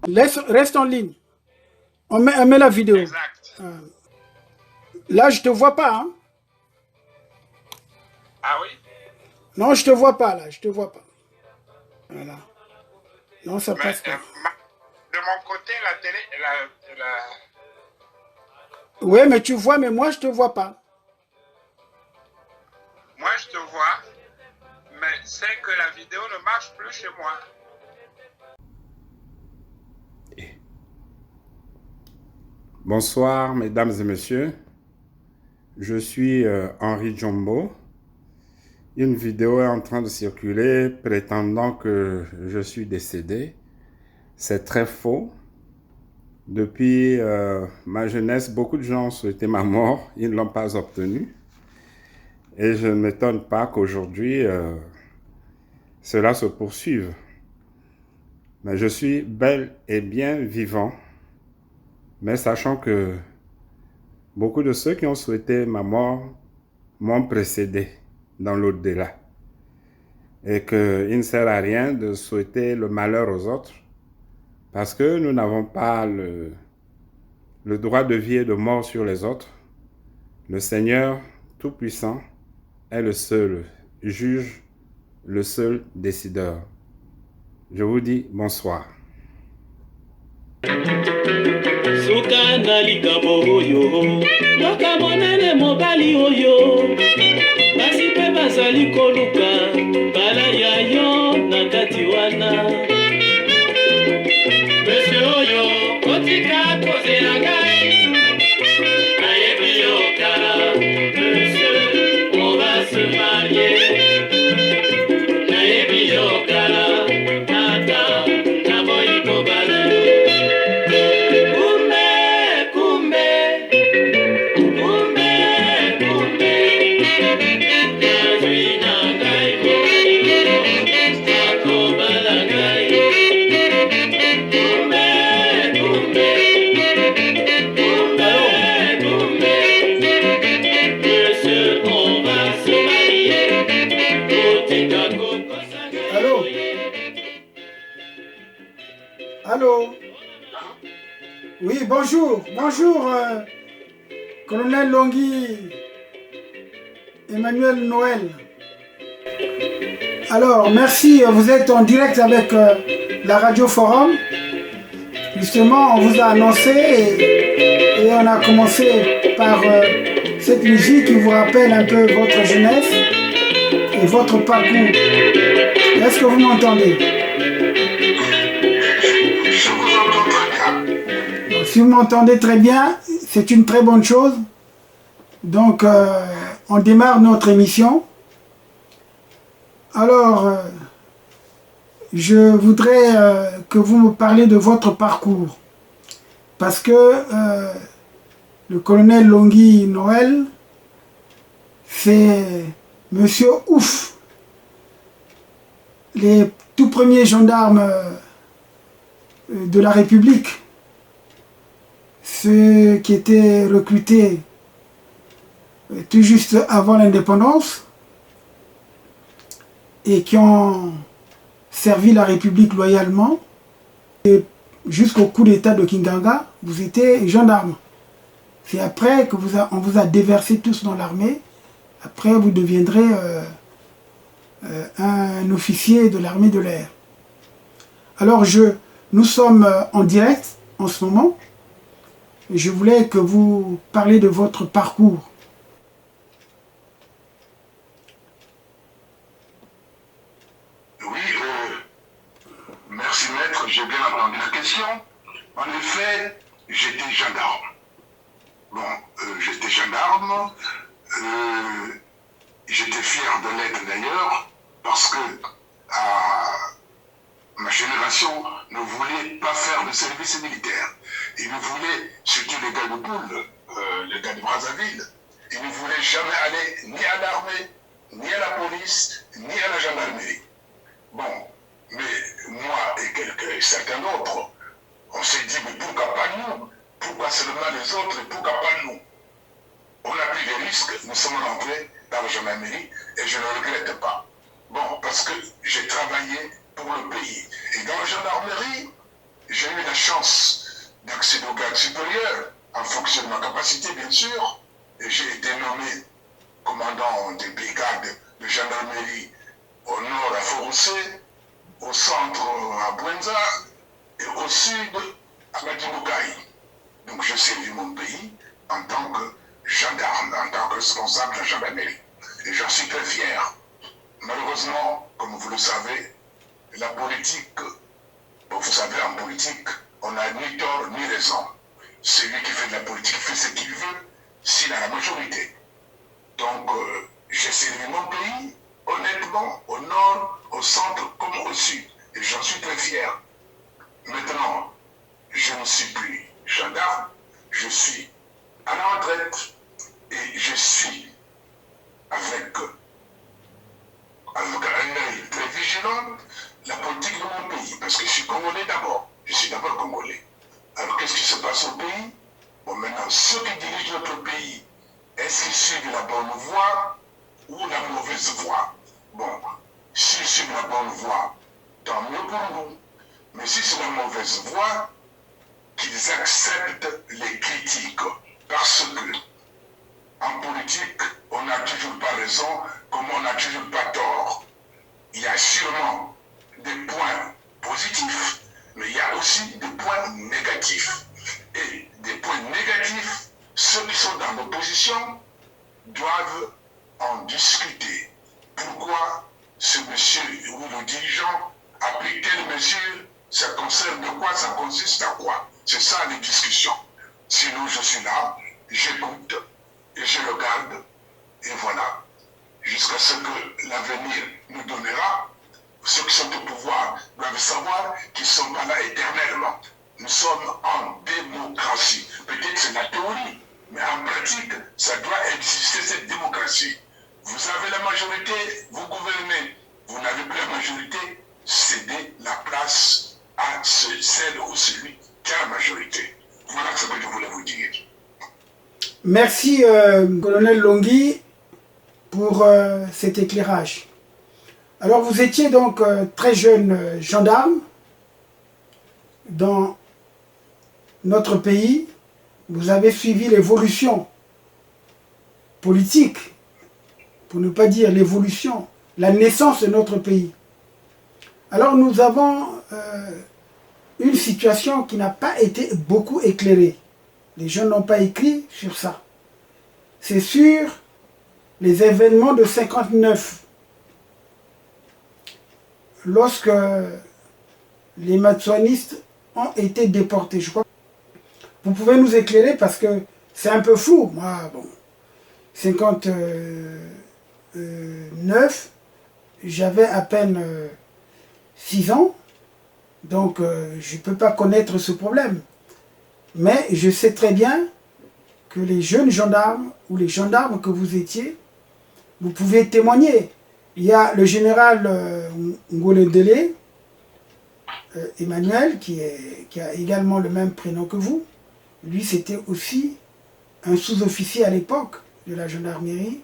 Reste en ligne. On met la vidéo. Exact. Là, je te vois pas. Hein? Ah oui? Non, je te vois pas là. Je te vois pas. Voilà. Non, ça Mais passe pas. de mon côté, la télé, Oui, mais tu vois, mais moi, je te vois pas. moi je te vois, mais c'est que la vidéo ne marche plus chez moi. Bonsoir, mesdames et messieurs. Je suis Henri Jombo. Une vidéo est en train de circuler prétendant que je suis décédé. C'est très faux. Depuis ma jeunesse, beaucoup de gens ont souhaité ma mort. Ils ne l'ont pas obtenue. Et je ne m'étonne pas qu'aujourd'hui, cela se poursuive. Mais je suis bel et bien vivant. Mais sachant que beaucoup de ceux qui ont souhaité ma mort m'ont précédé dans l'au-delà. Et qu'il ne sert à rien de souhaiter le malheur aux autres parce que nous n'avons pas le droit de vie et de mort sur les autres. Le Seigneur Tout-Puissant est le seul juge, le seul décideur. Je vous dis bonsoir. Suka na likambo oyo yoka monene mobali oyo basi mpe bazali koluka balaya yo na kati wana monsieur oyo kotika kozela ngai nayebi yo kala monsieur on va se marier nayebi yo kala tata naboyi kobala Allô? Allô? Oui, bonjour. Bonjour, colonel Longhi Emmanuel Noël. Alors, merci. Vous êtes en direct avec la Radio Forum. Justement, on vous a annoncé et on a commencé par cette musique qui vous rappelle un peu votre jeunesse et votre parcours. Est-ce que vous m'entendez? Je vous entends très bien. Donc, si vous m'entendez très bien, c'est une très bonne chose. Donc, on démarre notre émission. Alors, je voudrais que vous me parliez de votre parcours. Parce que le colonel Longhi Noël, c'est Monsieur Ouf, les tout premiers gendarmes de la République, ceux qui étaient recrutés tout juste avant l'indépendance et qui ont servi la République loyalement. Et jusqu'au coup d'État de Kinganga, vous étiez gendarme. C'est après que on vous a déversé tous dans l'armée. Après, vous deviendrez un officier de l'armée de l'air. Alors, nous sommes en direct en ce moment. Je voulais que vous parliez de votre parcours. Oui, merci maître, j'ai bien entendu la question. En effet, j'étais gendarme. Bon, j'étais gendarme, j'étais fier de l'être d'ailleurs, parce que ma génération ne voulait pas faire de service militaire. Ils ne voulaient, surtout les gars de Boule, les gars de Brazzaville, ils ne voulaient jamais aller ni à l'armée, ni à la police, ni à la gendarmerie. Bon, mais moi et certains d'autres, on s'est dit, mais pourquoi pas nous? Pourquoi seulement les autres et pourquoi pas nous? On a pris des risques, nous sommes rentrés dans la gendarmerie et je ne le regrette pas. Bon, parce que j'ai travaillé pour le pays. Et dans la gendarmerie, j'ai eu la chance d'accéder au grade supérieur, en fonction de ma capacité, bien sûr, et j'ai été nommé commandant des brigades de gendarmerie au nord à Forocé, au centre à Bouenza et au sud à Badimoukaï. Donc je servis mon pays en tant que gendarme, en tant que responsable de la gendarmerie. Et j'en suis très fier. Malheureusement, comme vous le savez, la politique, bon, vous savez, en politique, on n'a ni tort ni raison. Celui qui fait de la politique fait ce qu'il veut s'il a la majorité. Donc, j'ai servi mon pays, honnêtement, au nord, au centre comme au sud. Et j'en suis très fier. Maintenant, je ne suis plus gendarme, je suis à la retraite et je suis avec un œil très vigilant la politique de mon pays. Parce que je suis congolais d'abord. Je suis d'abord congolais. Alors, qu'est-ce qui se passe au pays? Bon, maintenant, ceux qui dirigent notre pays, est-ce qu'ils suivent la bonne voie ou la mauvaise voie? Bon, s'ils suivent la bonne voie, tant mieux pour nous. Mais si c'est la mauvaise voie, qu'ils acceptent les critiques. Parce que, en politique, on n'a toujours pas raison, comme on n'a toujours pas tort. Il y a sûrement des points positifs, mais il y a aussi des points négatifs. Et des points négatifs, ceux qui sont dans l'opposition doivent en discuter. Pourquoi ce monsieur ou le dirigeant a pris telle mesure? Ça concerne de quoi? Ça consiste à quoi? C'est ça les discussions. Sinon, je suis là, j'écoute et je regarde. Et voilà. Jusqu'à ce que l'avenir nous donnera. Ceux qui sont au pouvoir doivent savoir qu'ils ne sont pas là éternellement. Nous sommes en démocratie. Peut-être c'est la théorie, mais en pratique, ça doit exister cette démocratie. Vous avez la majorité, vous gouvernez. Vous n'avez plus la majorité, cédez la place à celle ou celui qui a la majorité. Voilà ce que je voulais vous dire. Merci, colonel Longui, pour cet éclairage. Alors, vous étiez donc très jeune gendarme dans notre pays. Vous avez suivi l'évolution politique, pour ne pas dire l'évolution, la naissance de notre pays. Alors, nous avons une situation qui n'a pas été beaucoup éclairée. Les gens n'ont pas écrit sur ça. C'est sur les événements de 59. Lorsque les matsouanistes ont été déportés. Je crois. Vous pouvez nous éclairer parce que c'est un peu flou. Moi, bon, 59, j'avais à peine 6 ans, donc je ne peux pas connaître ce problème. Mais je sais très bien que les jeunes gendarmes ou les gendarmes que vous étiez, vous pouvez témoigner. Il y a le général Ngolendele, Emmanuel, qui a également le même prénom que vous. Lui, c'était aussi un sous-officier à l'époque de la gendarmerie.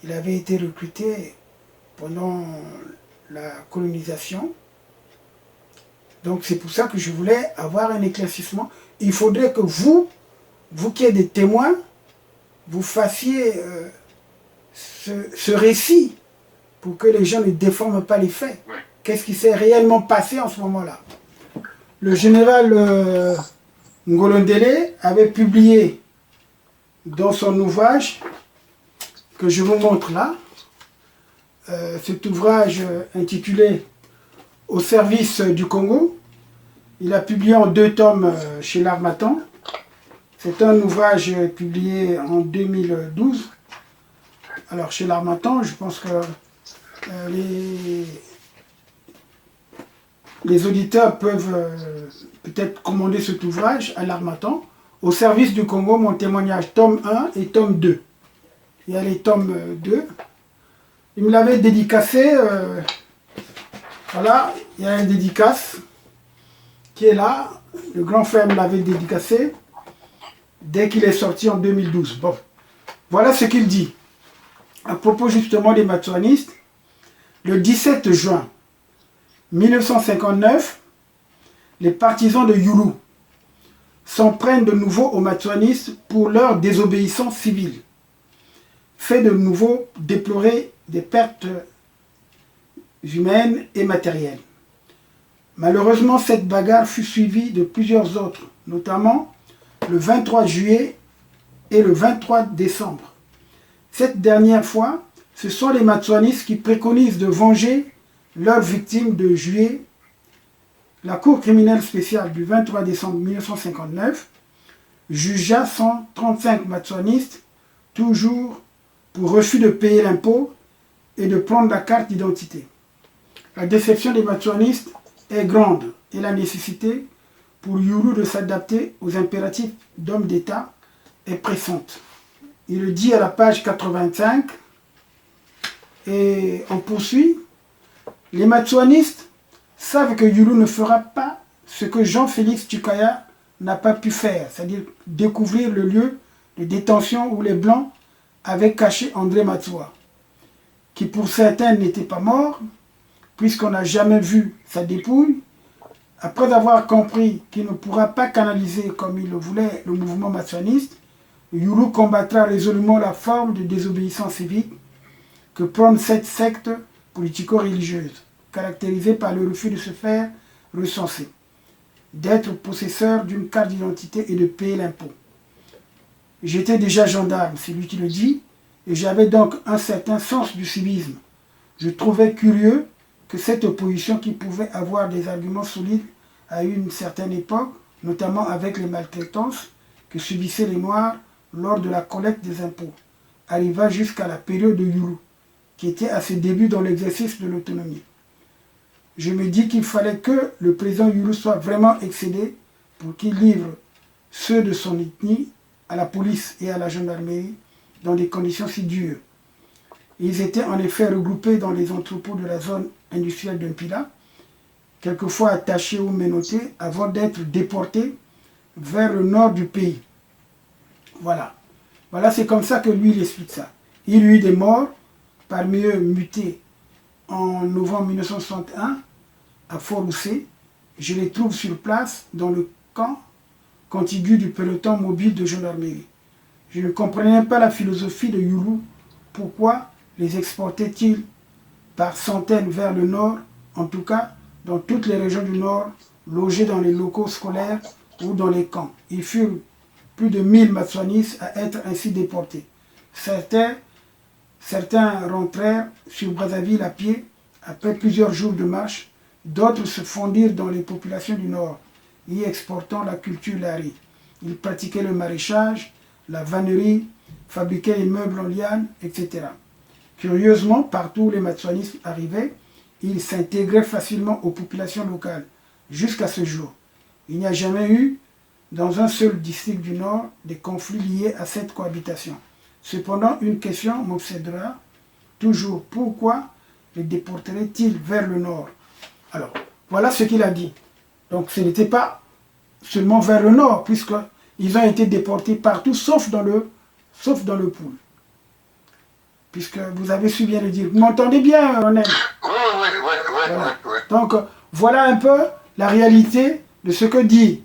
Il avait été recruté pendant la colonisation. Donc c'est pour ça que je voulais avoir un éclaircissement. Il faudrait que vous qui êtes des témoins, vous fassiez ce récit pour que les gens ne déforment pas les faits. Qu'est-ce qui s'est réellement passé en ce moment-là? Le général Ngolendele avait publié dans son ouvrage, que je vous montre là, cet ouvrage intitulé « Au service du Congo ». Il a publié en 2 tomes chez l'Harmattan. C'est un ouvrage publié en 2012. Alors chez l'Harmattan, je pense que les auditeurs peuvent peut-être commander cet ouvrage à l'Harmattan. Au service du Congo, mon témoignage, tome 1 et tome 2. Il y a les tomes 2. Il me l'avait dédicacé. Voilà, il y a une dédicace qui est là. Le grand frère me l'avait dédicacé dès qu'il est sorti en 2012. Bon, voilà ce qu'il dit. À propos justement des matsouanistes, le 17 juin 1959, les partisans de Yulu s'en prennent de nouveau aux Matsuanistes pour leur désobéissance civile, fait de nouveau déplorer des pertes humaines et matérielles. Malheureusement, cette bagarre fut suivie de plusieurs autres, notamment le 23 juillet et le 23 décembre. Cette dernière fois, ce sont les Matsuanistes qui préconisent de venger leurs victimes de juillet. La Cour criminelle spéciale du 23 décembre 1959 jugea 135 Matsuanistes, toujours pour refus de payer l'impôt et de prendre la carte d'identité. La déception des Matsuanistes est grande et la nécessité pour Yulu de s'adapter aux impératifs d'hommes d'État est pressante. Il le dit à la page 85 et on poursuit. Les Matsuanistes savent que Yulu ne fera pas ce que Jean-Félix Tukaya n'a pas pu faire, c'est-à-dire découvrir le lieu de détention où les Blancs avaient caché André Matsua, qui pour certains n'était pas mort, puisqu'on n'a jamais vu sa dépouille. Après avoir compris qu'il ne pourra pas canaliser comme il le voulait le mouvement matsuaniste, Yulu combattra résolument la forme de désobéissance civique que prend cette secte politico-religieuse, caractérisée par le refus de se faire recenser, d'être possesseur d'une carte d'identité et de payer l'impôt. J'étais déjà gendarme, c'est lui qui le dit, et j'avais donc un certain sens du civisme. Je trouvais curieux que cette opposition qui pouvait avoir des arguments solides à une certaine époque, notamment avec les maltraitances que subissaient les Noirs lors de la collecte des impôts, arriva jusqu'à la période de Yulu, qui était à ses débuts dans l'exercice de l'autonomie. Je me dis qu'il fallait que le président Yulu soit vraiment excédé pour qu'il livre ceux de son ethnie à la police et à la gendarmerie dans des conditions si dures. Ils étaient en effet regroupés dans les entrepôts de la zone industrielle de Mpila, quelquefois attachés ou menottés avant d'être déportés vers le nord du pays. Voilà. Voilà, c'est comme ça que lui, il explique ça. Il y eut des morts, parmi eux mutés en novembre 1961 à Fort-Roussé. Je les trouve sur place dans le camp contigu du peloton mobile de gendarmerie. Je ne comprenais pas la philosophie de Yulu. Pourquoi les exportait-il par centaines vers le nord, en tout cas dans toutes les régions du nord, logés dans les locaux scolaires ou dans les camps. Ils furent plus de 1000 Matsuanistes à être ainsi déportés. Certains rentrèrent sur Brazzaville à pied après plusieurs jours de marche, d'autres se fondirent dans les populations du nord, y exportant la culture lari. Ils pratiquaient le maraîchage, la vannerie, fabriquaient les meubles en liane, etc. Curieusement, partout où les Matsuanistes arrivaient, ils s'intégraient facilement aux populations locales, jusqu'à ce jour. Il n'y a jamais eu, dans un seul district du Nord, des conflits liés à cette cohabitation. Cependant, une question m'obsédera toujours. Pourquoi les déporteraient-ils vers le Nord? Alors, voilà ce qu'il a dit. Donc, ce n'était pas seulement vers le Nord, puisqu'ils ont été déportés partout, sauf dans le Pool. Puisque vous avez su bien le dire. Vous m'entendez bien, Ronel? Oui. Voilà. Donc, voilà un peu la réalité de ce que dit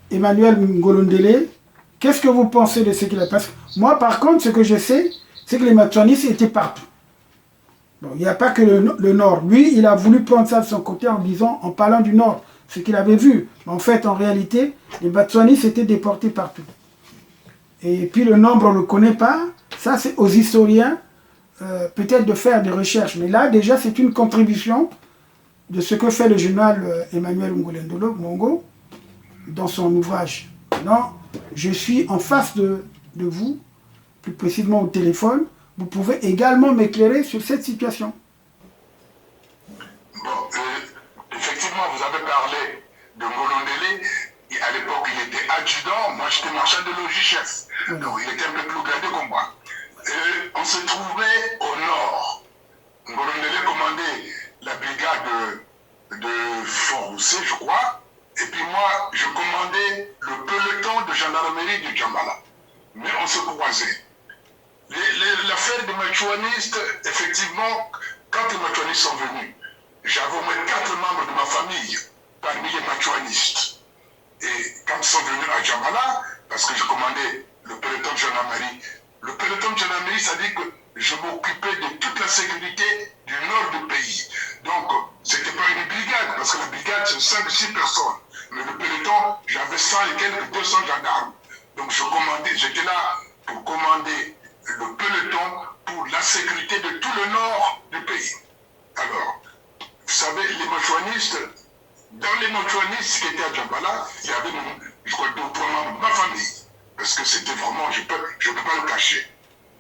Emmanuel Ngolondele. Qu'est-ce que vous pensez de ce qu'il a? Parce que moi, par contre, ce que je sais, c'est que les Matsuanistes étaient partout. Bon, il n'y a pas que le Nord. Lui, il a voulu prendre ça de son côté en parlant du Nord, ce qu'il avait vu. Mais en fait, en réalité, les Matsuanistes étaient déportés partout. Et puis le nombre, on ne le connaît pas. Ça, c'est aux historiens, peut-être de faire des recherches. Mais là, déjà, c'est une contribution de ce que fait le journal Emmanuel Ngolondele Mongo dans son ouvrage. Non, je suis en face de vous, plus précisément au téléphone. Vous pouvez également m'éclairer sur cette situation. Bon, effectivement, vous avez parlé de Ngolondele. À l'époque, il était adjudant. Moi, j'étais marchand de logis-chef. Donc, il était un peu plus gradé que moi. On se trouvait au nord. Ngolondele commandait la brigade de Fort-Roussé, je crois. Et puis moi, je commandais le peloton de gendarmerie du Djambala. Mais on se croisait. L'affaire des Matsuanistes, effectivement, quand les Matsuanistes sont venus, j'avais au moins 4 membres de ma famille parmi les machuanistes. Et quand ils sont venus à Djambala, parce que je commandais le peloton de gendarmerie, le peloton de gendarmerie, ça dit que je m'occupais de toute la sécurité du nord du pays. Donc, ce n'était pas une brigade, parce que la brigade, c'est 5-6 personnes. Mais le peloton, j'avais 100 et quelques 200 gendarmes. Donc, j'étais là pour commander le peloton pour la sécurité de tout le nord du pays. Alors, vous savez, les machuanistes, dans les machuanistes qui étaient à Djambala, il y avait, je crois, 2 ou 3 membres de ma famille. Parce que c'était vraiment, je ne peux pas le cacher.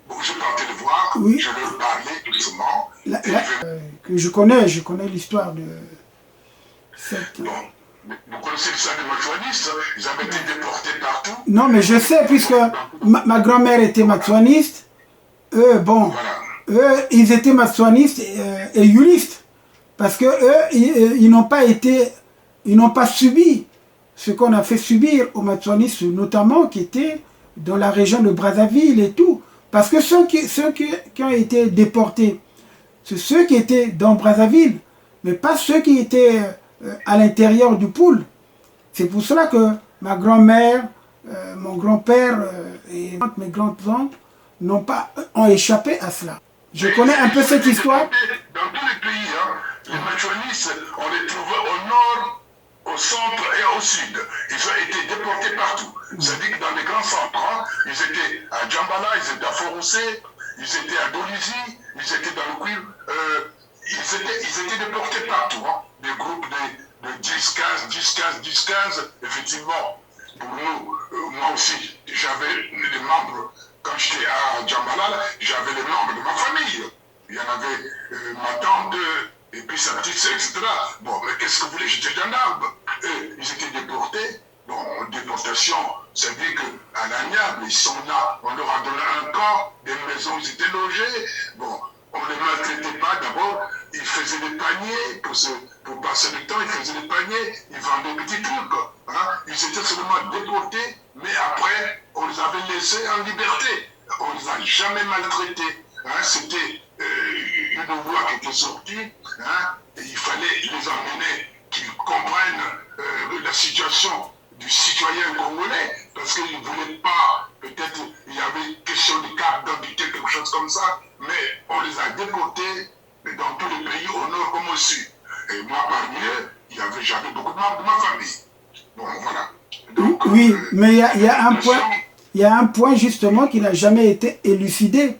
Bon, je partais le voir, oui. Je leur parlais doucement. Que je connais l'histoire de cette... Bon, vous connaissez l'histoire des machuanistes, ils avaient été déportés partout. Non, mais je sais, puisque ma grand-mère était machuaniste. Eux, bon, voilà. Eux, ils étaient machuanistes et yulistes. Parce que eux, ils n'ont pas subi ce qu'on a fait subir aux machuanistes, notamment qui étaient dans la région de Brazzaville et tout. Parce que ceux qui ont été déportés, c'est ceux qui étaient dans Brazzaville, mais pas ceux qui étaient à l'intérieur du pôle. C'est pour cela que ma grand-mère, mon grand-père et mes grands-oncles ont échappé à cela. Je connais un peu cette histoire. Dans tous les pays, hein, les machuanistes, on les trouvait au nord, au centre et au sud. Ils ont été déportés partout. C'est-à-dire que dans les grands centres, hein, ils étaient à Djambala, ils étaient à Forossé, ils étaient à Dolisie, ils étaient dans le cuir. Ils étaient déportés partout. Hein. Des groupes de 10-15, 10-15, 10-15. Effectivement, pour nous, moi aussi, j'avais des membres, quand j'étais à Djambala, j'avais les membres de ma famille. Il y en avait ma tante, et puis sa petite sœur, etc. Bon, mais qu'est-ce que vous voulez, j'étais gendarme. Ils étaient déportés. Bon, déportation, ça veut dire qu'à l'Agnable, ils sont là, on leur a donné un camp, des maisons, ils étaient logés. Bon, on ne les maltraitait pas. D'abord, ils faisaient des paniers, pour passer le temps, ils faisaient des paniers, ils vendaient des petits trucs. Hein. Ils étaient seulement déportés, mais après, on les avait laissés en liberté. On ne les a jamais maltraités. Hein. C'était une loi qui était sortie, hein, et il fallait les emmener, qu'ils comprennent la situation du citoyen congolais, parce qu'ils ne voulaient pas, peut-être il y avait question de carte d'identité, quelque chose comme ça, mais on les a déportés dans tous les pays, au nord comme au sud. Et moi, parmi eux, j'avais beaucoup de membres de ma famille. Bon, voilà. Donc, oui, mais il y a un point justement qui n'a jamais été élucidé.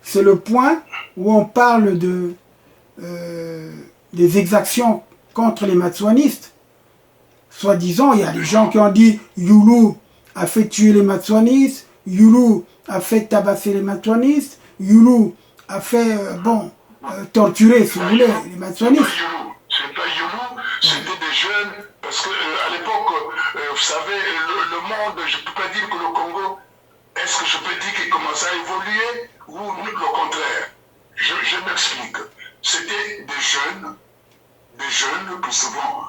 C'est le point où on parle des exactions contre les machuanistes. Soi-disant, il y a des gens qui ont dit Youlou a fait tuer les machuanistes, Youlou a fait tabasser les machuanistes, Youlou a fait, torturer, si vous voulez, les machuanistes. C'est pas Youlou, c'était des jeunes, parce qu'à l'époque, vous savez, le monde, je ne peux pas dire que le Congo, est-ce que je peux dire qu'il commençait à évoluer ou le contraire? Je m'explique. C'était des jeunes, plus souvent,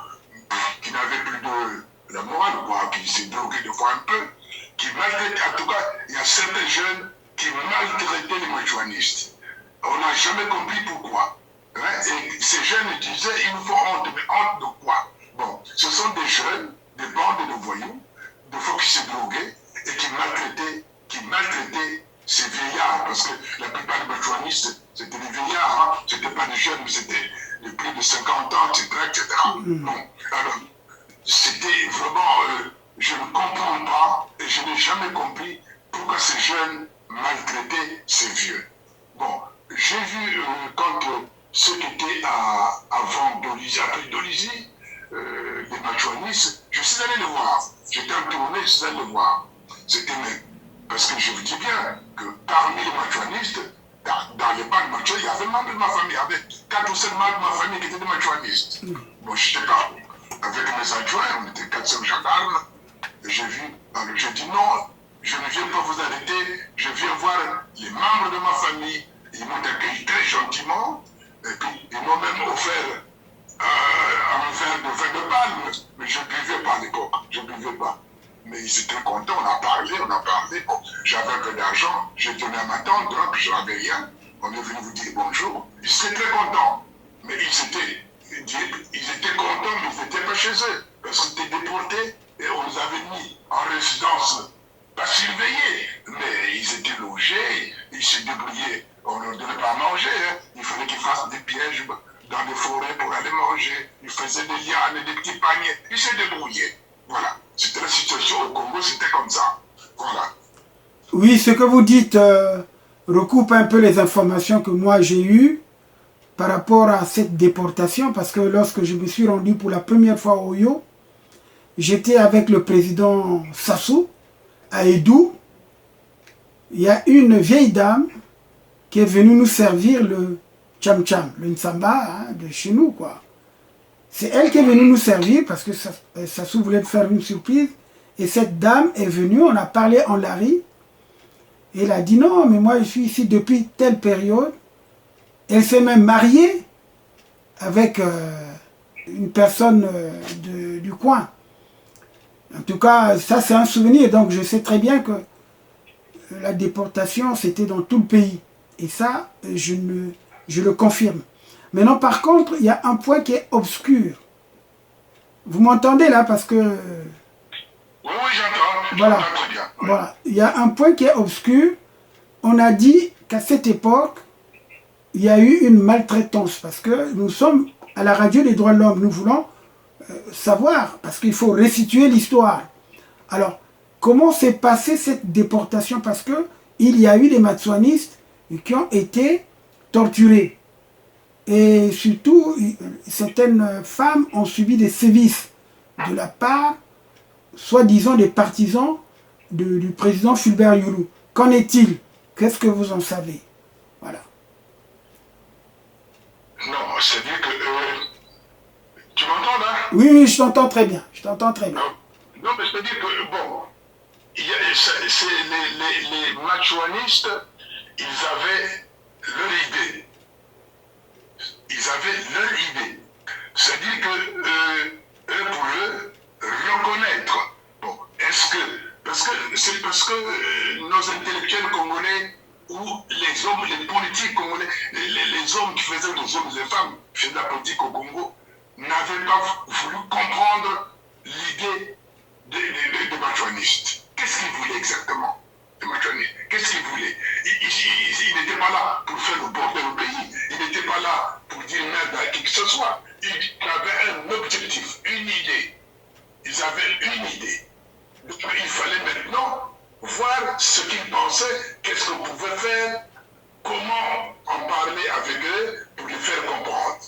qui n'avaient plus de la morale, quoi, qui s'est drogué de fois un peu, qui maltraitaient, en tout cas, il y a certains jeunes qui maltraitaient les machuanistes. On n'a jamais compris pourquoi. Hein? Et ces jeunes disaient, il nous faut honte, mais honte de quoi? Bon, ce sont des jeunes, des bandes de voyous, de fois qui se droguaient et qui maltraitaient ces vieillards, parce que la plupart des machuanistes, c'était des vieillards, hein? C'était pas des jeunes, mais c'était de plus de 50 ans, etc. etc. Bon, alors, c'était vraiment, je ne comprends pas, et je n'ai jamais compris pourquoi ces jeunes maltraitaient ces vieux. Bon, j'ai vu quand ceux qui étaient avant Dolisie, après Dolisie, les machuanistes, je suis allé les voir. J'étais en tournée, je suis allé les voir. C'était même. Parce que je vous dis bien que parmi les machuanistes, dans les bandes machuanistes, il y avait membres de ma famille, avec 4 ou 7 membres de ma famille qui étaient des machuanistes. Bon, je n'étais pas avec mes adjoints, on était 4-5 gendarmes. J'ai vu, alors j'ai dit non, je ne viens pas vous arrêter, je viens voir les membres de ma famille. Ils m'ont accueilli très gentiment, et puis ils m'ont même offert un verre de vin de palme, mais je ne buvais pas à l'époque, je ne buvais pas. Mais ils étaient contents, on a parlé, bon, j'avais un peu d'argent, j'ai donné à ma tante, hein, puis je n'avais rien. On est venu vous dire bonjour. Ils étaient très contents, mais ils étaient contents longtemps, mais ils n'étaient pas chez eux. Parce qu'ils étaient déportés et on les avait mis en résidence, pas surveillés, mais ils étaient logés, ils se débrouillaient. On ne leur donnait pas à manger, hein. Il fallait qu'ils fassent des pièges dans des forêts pour aller manger. Ils faisaient des lianes et des petits paniers. Ils se débrouillaient. Voilà. C'était la situation au Congo, c'était comme ça. Voilà. Oui, ce que vous dites recoupe un peu les informations que moi j'ai eues par rapport à cette déportation, parce que lorsque je me suis rendu pour la première fois au Oyo, j'étais avec le président Sassou à Edou. Il y a une vieille dame qui est venue nous servir le tcham-tcham, le nsamba hein, de chez nous, quoi. C'est elle qui est venue nous servir parce que Sassou voulait faire une surprise. Et cette dame est venue, on a parlé en lari. Et elle a dit non, mais moi je suis ici depuis telle période. Elle s'est même mariée avec une personne du coin. En tout cas, ça c'est un souvenir. Donc je sais très bien que la déportation c'était dans tout le pays. Et ça, je le confirme. Maintenant, par contre, il y a un point qui est obscur. Vous m'entendez là parce que... Oui, j'entends. Voilà. Très bien. Oui. Voilà. Il y a un point qui est obscur. On a dit qu'à cette époque, il y a eu une maltraitance. Parce que nous sommes à la radio des droits de l'homme. Nous voulons savoir, parce qu'il faut restituer l'histoire. Alors, comment s'est passée cette déportation? Parce que il y a eu des matsouanistes qui ont été torturés. Et surtout, certaines femmes ont subi des sévices de la part, soi-disant, des partisans du président Fulbert Youlou. Qu'en est-il? Qu'est-ce que vous en savez? Voilà. Non, c'est-à-dire que... tu m'entends là? Oui, oui, je t'entends très bien. Je t'entends très bien. Non, mais c'est-à-dire que, bon, les machuanistes, ils avaient leur idée. Ils avaient leur idée. C'est-à-dire que, eux, pour eux, reconnaître. Bon, est-ce que... C'est parce que nos intellectuels congolais, ou les hommes, les politiques congolais, les hommes qui faisaient, les hommes et les femmes qui faisaient de la politique au Congo, n'avaient pas voulu comprendre l'idée des machuanistes. Qu'est-ce qu'ils voulaient exactement, les machuanistes? Qu'est-ce qu'ils voulaient? Ils n'étaient pas là pour faire le bordel au pays. Ils n'étaient pas là pour dire merde à qui que ce soit. Ils avaient un objectif, une idée. Ils avaient une idée. Donc il fallait maintenant voir ce qu'ils pensaient, qu'est-ce qu'on pouvait faire, comment en parler avec eux pour les faire comprendre.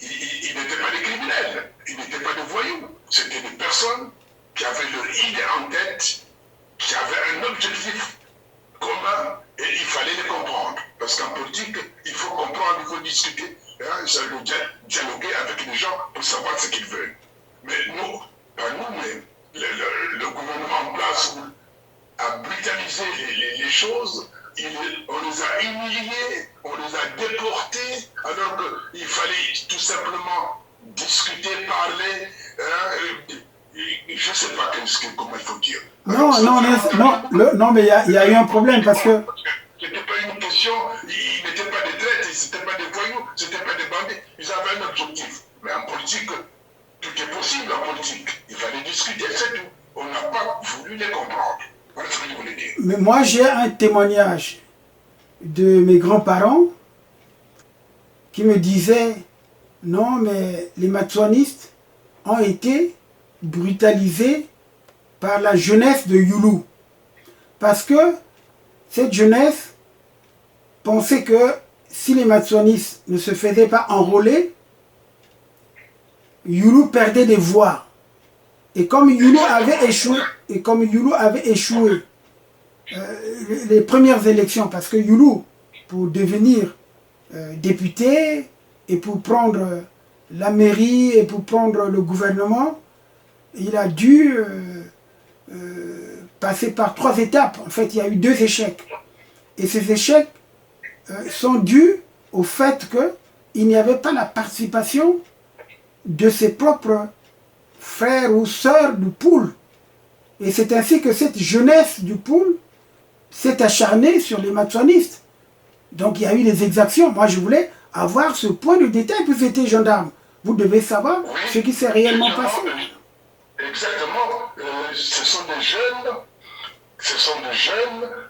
Ils n'étaient pas des criminels, ils n'étaient pas des voyous. C'était des personnes qui avaient leur idée en tête, qui avaient un objectif commun et il fallait les comprendre. Parce qu'en politique, il faut comprendre, il faut discuter, hein, dialoguer avec les gens pour savoir ce qu'ils veulent. Mais nous, pas nous, mais le gouvernement en place a brutalisé les choses. On les a humiliés, on les a déportés, alors qu'il fallait tout simplement discuter, parler. Hein, je ne sais pas comment il faut dire. Non, mais il y a eu un problème parce que... Ce n'était pas une question, ils n'étaient pas des traîtres, ce n'étaient pas des voyous, ce n'étaient pas des bandits, ils avaient un objectif. Mais en politique, tout est possible en politique. Il fallait discuter, c'est tout. On n'a pas voulu les comprendre. Voilà ce que je voulais dire. Mais moi, j'ai un témoignage de mes grands-parents qui me disaient non, mais les matsouanistes ont été brutalisés par la jeunesse de Youlou. Parce que cette jeunesse pensait que si les matsouanistes ne se faisaient pas enrôler, Youlou perdait des voix. Et comme Youlou avait échoué, les premières élections, parce que Youlou, pour devenir député et pour prendre la mairie et pour prendre le gouvernement, il a dû passer par 3 étapes. En fait, il y a eu 2 échecs. Et ces échecs sont dus au fait qu'il n'y avait pas la participation de ses propres frères ou sœurs du Poul. Et c'est ainsi que cette jeunesse du Poul s'est acharnée sur les matsouanistes. Donc il y a eu des exactions. Moi je voulais avoir ce point de détail, puis j'étais gendarme. vous devez savoir Oui, ce qui s'est réellement justement, passé. Exactement, ce sont des jeunes,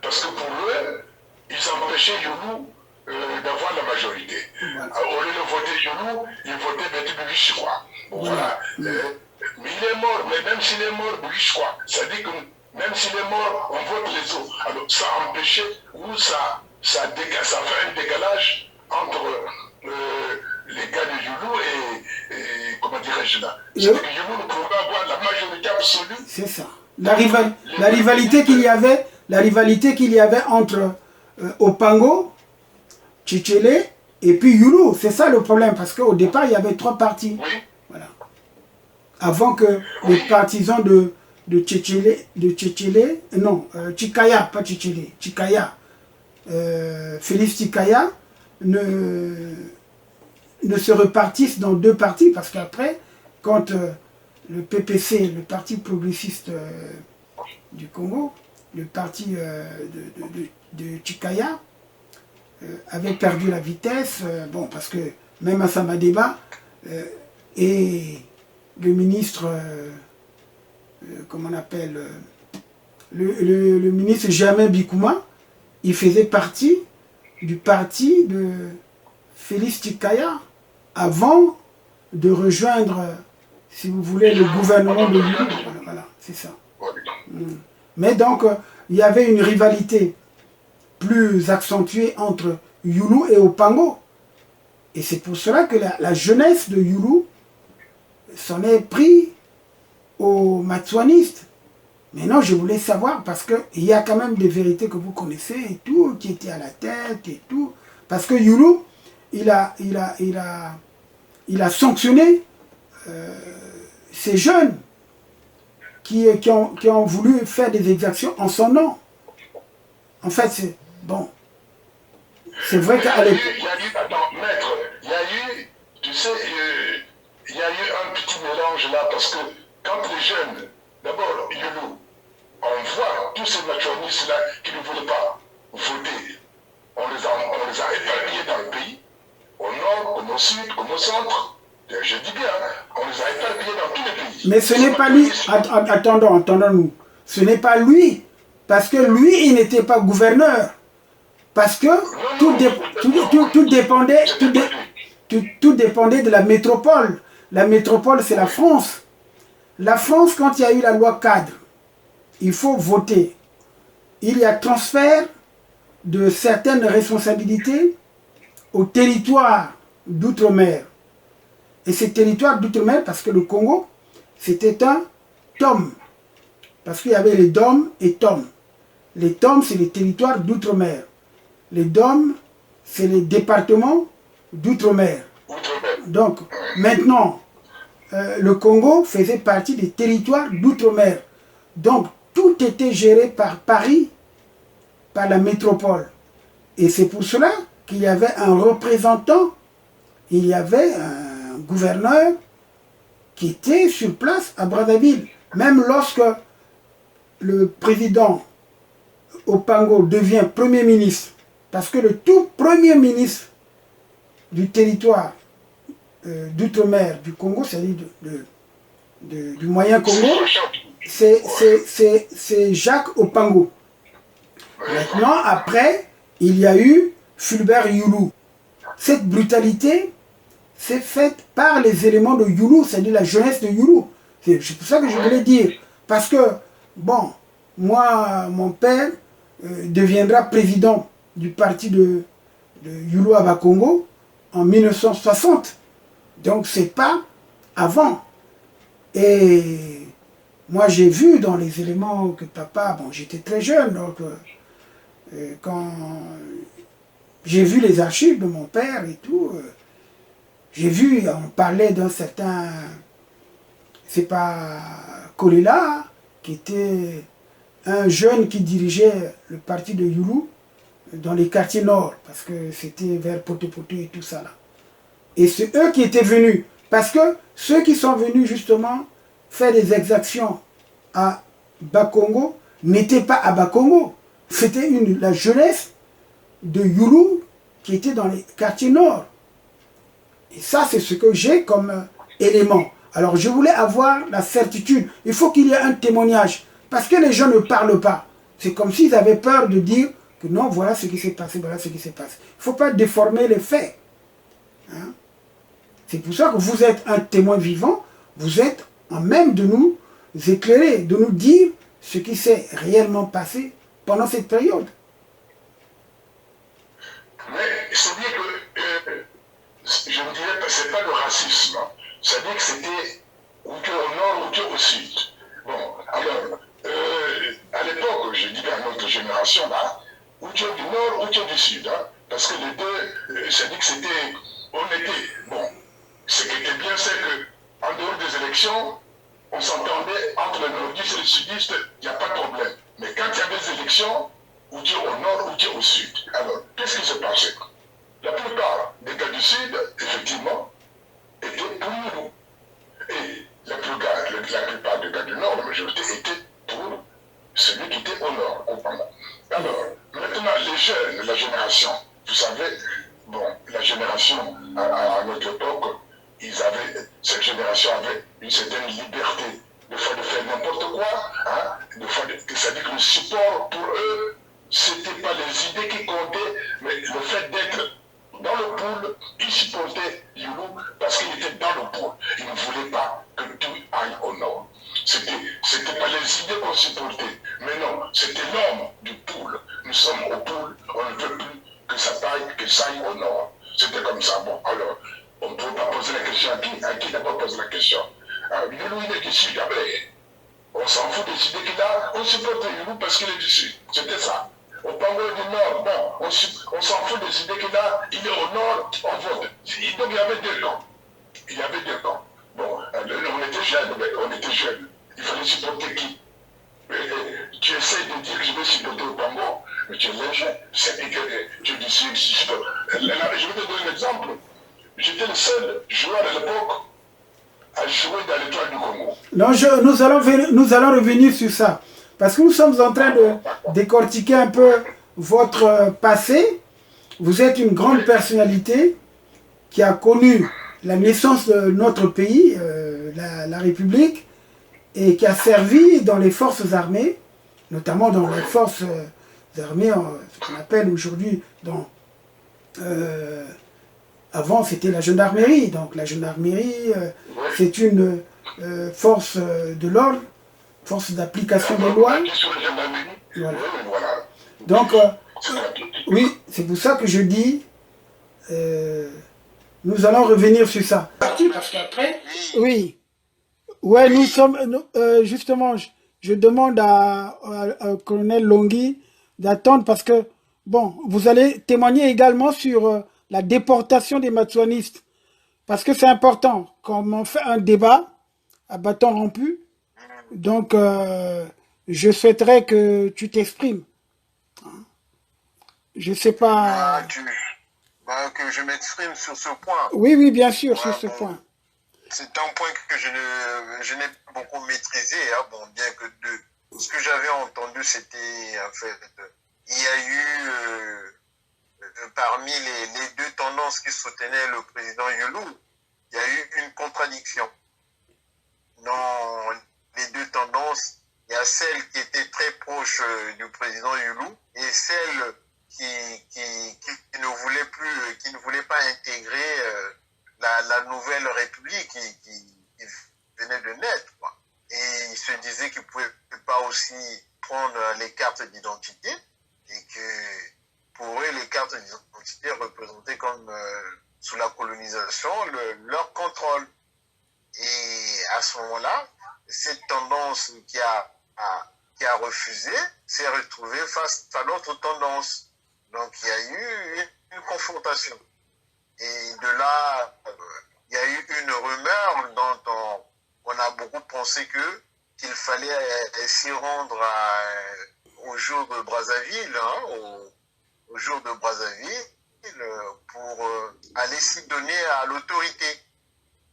parce que pour eux, ils empêchaient Youlou d'avoir la majorité. Voilà. Au lieu de voter Youlou, ils votaient Betty Bibiche, quoi. Bon, Voilà. voilà. Mais il est mort, mais même s'il est mort, Bibiche, quoi. Ça dit que même s'il est mort, on vote les autres. Alors ça empêchait, ou ça fait un décalage entre les gars de Youlou et comment dirais-je là, c'est que Youlou ne pouvait avoir la majorité absolue. C'est ça. La rivalité qu'il y avait entre Opango, Tchétchélé et puis Youlou. C'est ça le problème, parce qu'au départ, il y avait 3 partis. Oui. Voilà. Avant que les partisans de Tchétchélé, non, Tchikaya, pas Tchétchélé, Tchikaya, Félix Tchikaya, ne se repartissent dans 2 partis, parce qu'après, quand le PPC, le Parti progressiste du Congo, le parti de Tchikaya, avait perdu la vitesse, bon, parce que même à Samadeba, et le ministre, comment on appelle, le ministre Germain Bikouma, il faisait partie du parti de Félix Tchikaya avant de rejoindre, si vous voulez, le gouvernement de Youlou. Voilà, c'est ça. Mais donc, il y avait une rivalité plus accentuée entre Youlou et Opango. Et c'est pour cela que la jeunesse de Youlou s'en est pris aux Matswanistes. Maintenant, je voulais savoir, parce qu'il y a quand même des vérités que vous connaissez et tout, qui étaient à la tête et tout. Parce que Youlou, il a sanctionné ces jeunes qui ont voulu faire des exactions en son nom. En fait, c'est bon. C'est vrai qu'à l'époque... Attends, maître, il y a eu, tu sais, il y a eu un petit mélange là, parce que quand les jeunes, d'abord, Youlou, on voit tous ces nationalistes là qui ne voulaient pas voter. On les a épargnés dans le pays, au nord, comme au sud, comme au centre. Je dis bien, on les a épargnés dans tous les pays. Mais ce n'est pas lui, attendons-nous, ce n'est pas lui, parce que lui, il n'était pas gouverneur. Parce que tout dépendait de la métropole. La métropole, c'est la France. La France, quand il y a eu la loi cadre, il faut voter. Il y a transfert de certaines responsabilités au territoire d'outre-mer. Et ces territoires d'outre-mer, parce que le Congo, c'était un tome. Parce qu'il y avait les DOM et TOM. Les TOM, c'est les territoires d'outre-mer. Les DOM, c'est les départements d'outre-mer. Donc, maintenant, le Congo faisait partie des territoires d'outre-mer. Donc, tout était géré par Paris, par la métropole. Et c'est pour cela qu'il y avait un représentant, il y avait un gouverneur qui était sur place à Brazzaville. Même lorsque le président Opango devient Premier ministre, parce que le tout premier ministre du territoire d'outre-mer du Congo, c'est-à-dire du moyen Congo, c'est Jacques Opango. Maintenant, après, il y a eu Fulbert Youlou. Cette brutalité s'est faite par les éléments de Youlou, c'est-à-dire la jeunesse de Youlou. C'est pour ça que je voulais dire. Parce que, bon, moi, mon père deviendra président du parti de Youlou à Bakongo en 1960. Donc, c'est pas avant. Et moi, j'ai vu dans les éléments que papa... Bon, j'étais très jeune, donc... quand j'ai vu les archives de mon père et tout, j'ai vu, on parlait d'un certain... C'est pas Kolela, qui était un jeune qui dirigeait le parti de Youlou dans les quartiers nord, parce que c'était vers Potopoto et tout ça là. Et c'est eux qui étaient venus, parce que ceux qui sont venus justement faire des exactions à Bakongo n'étaient pas à Bakongo. C'était la jeunesse de Youlou qui était dans les quartiers nord. Et ça, c'est ce que j'ai comme élément. Alors, je voulais avoir la certitude. Il faut qu'il y ait un témoignage. Parce que les gens ne parlent pas. C'est comme s'ils avaient peur de dire que non, voilà ce qui s'est passé, voilà ce qui s'est passé. Il ne faut pas déformer les faits. Hein? C'est pour ça que vous êtes un témoin vivant. Vous êtes en même de nous éclairer, de nous dire ce qui s'est réellement passé pendant cette période. Mais c'est bien que, je ne dirais pas, c'est pas le racisme. Hein. C'est-à-dire que c'était ou tu es au nord ou tu es au sud. Bon, alors, à l'époque, je dis à notre génération là, ou tu es du nord ou tu es du sud. Hein, parce que les deux, c'est-à-dire que c'était, on était, bon, ce qui était bien, c'est qu'en dehors des élections, on s'entendait entre les nordistes et les sudistes, il n'y a pas de problème. Mais quand il y a des élections, ou tu es au nord ou tu es au sud. Alors, qu'est-ce qui se passait? La plupart des gars du sud, effectivement, étaient pour nous. Et la plupart des gars du nord, la majorité, étaient pour celui qui était au nord, comprendre. Alors, maintenant, les jeunes, la génération, vous savez, bon, la génération, à notre époque, cette génération avait une certaine liberté, de faire n'importe quoi, hein, c'est-à-dire que le support pour eux, c'était pas les idées qui comptaient, mais le fait d'être dans le pool, ils supportaient Youlou parce qu'il était dans le pool. Ils ne voulaient pas que tout aille au nord. C'était pas les idées qu'on supportait, mais non, c'était l'homme du pool. Nous sommes au pool, on ne veut plus que ça aille au nord. C'était comme ça. Bon, alors, on ne peut pas poser la question à qui n'a pas posé la question. Youlou, il est du sud, après. On s'en fout des idées qu'il a, on supporte Youlou parce qu'il est du sud. C'était ça. Au Pango du Nord, bon, on s'en fout des idées qu'il a, il est au Nord, on vote. Donc il y avait deux camps. Il y avait deux camps. Bon, on était jeunes, il fallait supporter qui? Tu essaies de dire que je vais supporter au Pango, mais tu es léger. Tu es du sud, je vais te donner un exemple. J'étais le seul joueur à l'époque à jouer dans l'étoile du Congo. Non, nous allons revenir sur ça. Parce que nous sommes en train de décortiquer un peu votre passé. Vous êtes une grande personnalité qui a connu la naissance de notre pays, la République, et qui a servi dans les forces armées, notamment dans les forces armées, ce qu'on appelle aujourd'hui, avant c'était la gendarmerie. Donc la gendarmerie, c'est une force de l'ordre, force d'application des lois. Voilà. Donc, oui, c'est pour ça que je dis, nous allons revenir sur ça. Parce qu'après, oui, ouais, nous sommes, justement, je demande au colonel Longhi d'attendre parce que, bon, vous allez témoigner également sur la déportation des Matsouanistes. Parce que c'est important, comme on fait un débat à bâton rompu, donc je souhaiterais que tu t'exprimes. Je sais pas... que je m'exprime sur ce point. Oui, oui, bien sûr, sur ce point. C'est un point que je n'ai pas beaucoup maîtrisé, hein, bon, bien que ce que j'avais entendu, c'était, en fait, il y a eu, parmi les deux tendances qui soutenaient le président Youlou, il y a eu une contradiction. Dans les deux tendances, il y a celle qui était très proche du président Youlou et celle qui ne voulait plus, qui ne voulait pas intégrer la nouvelle République qui venait de naître, quoi. Et il se disait qu'il ne pouvait pas aussi prendre les cartes d'identité et que pour eux, les cartes d'identité représentaient comme sous la colonisation leur contrôle. Et à ce moment-là, cette tendance qui a refusé s'est retrouvée face à l'autre tendance. Donc il y a eu une confrontation. Et de là, il y a eu une rumeur dont on a beaucoup pensé qu'il fallait s'y rendre au jour de Brazzaville, hein, au jour de Brazzaville, pour aller s'y donner à l'autorité.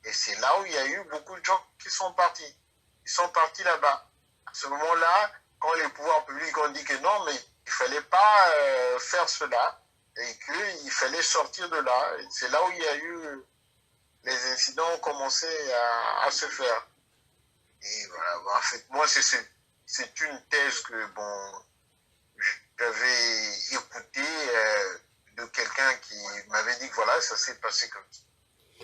Et c'est là où il y a eu beaucoup de gens qui sont partis. Ils sont partis là-bas. À ce moment-là, quand les pouvoirs publics ont dit que non, mais il ne fallait pas faire cela et qu'il fallait sortir de là. C'est là où il y a eu les incidents ont commencé à se faire. Et voilà, en fait, moi, c'est une thèse que, bon, j'avais écouté de quelqu'un qui m'avait dit que voilà, ça s'est passé comme ça.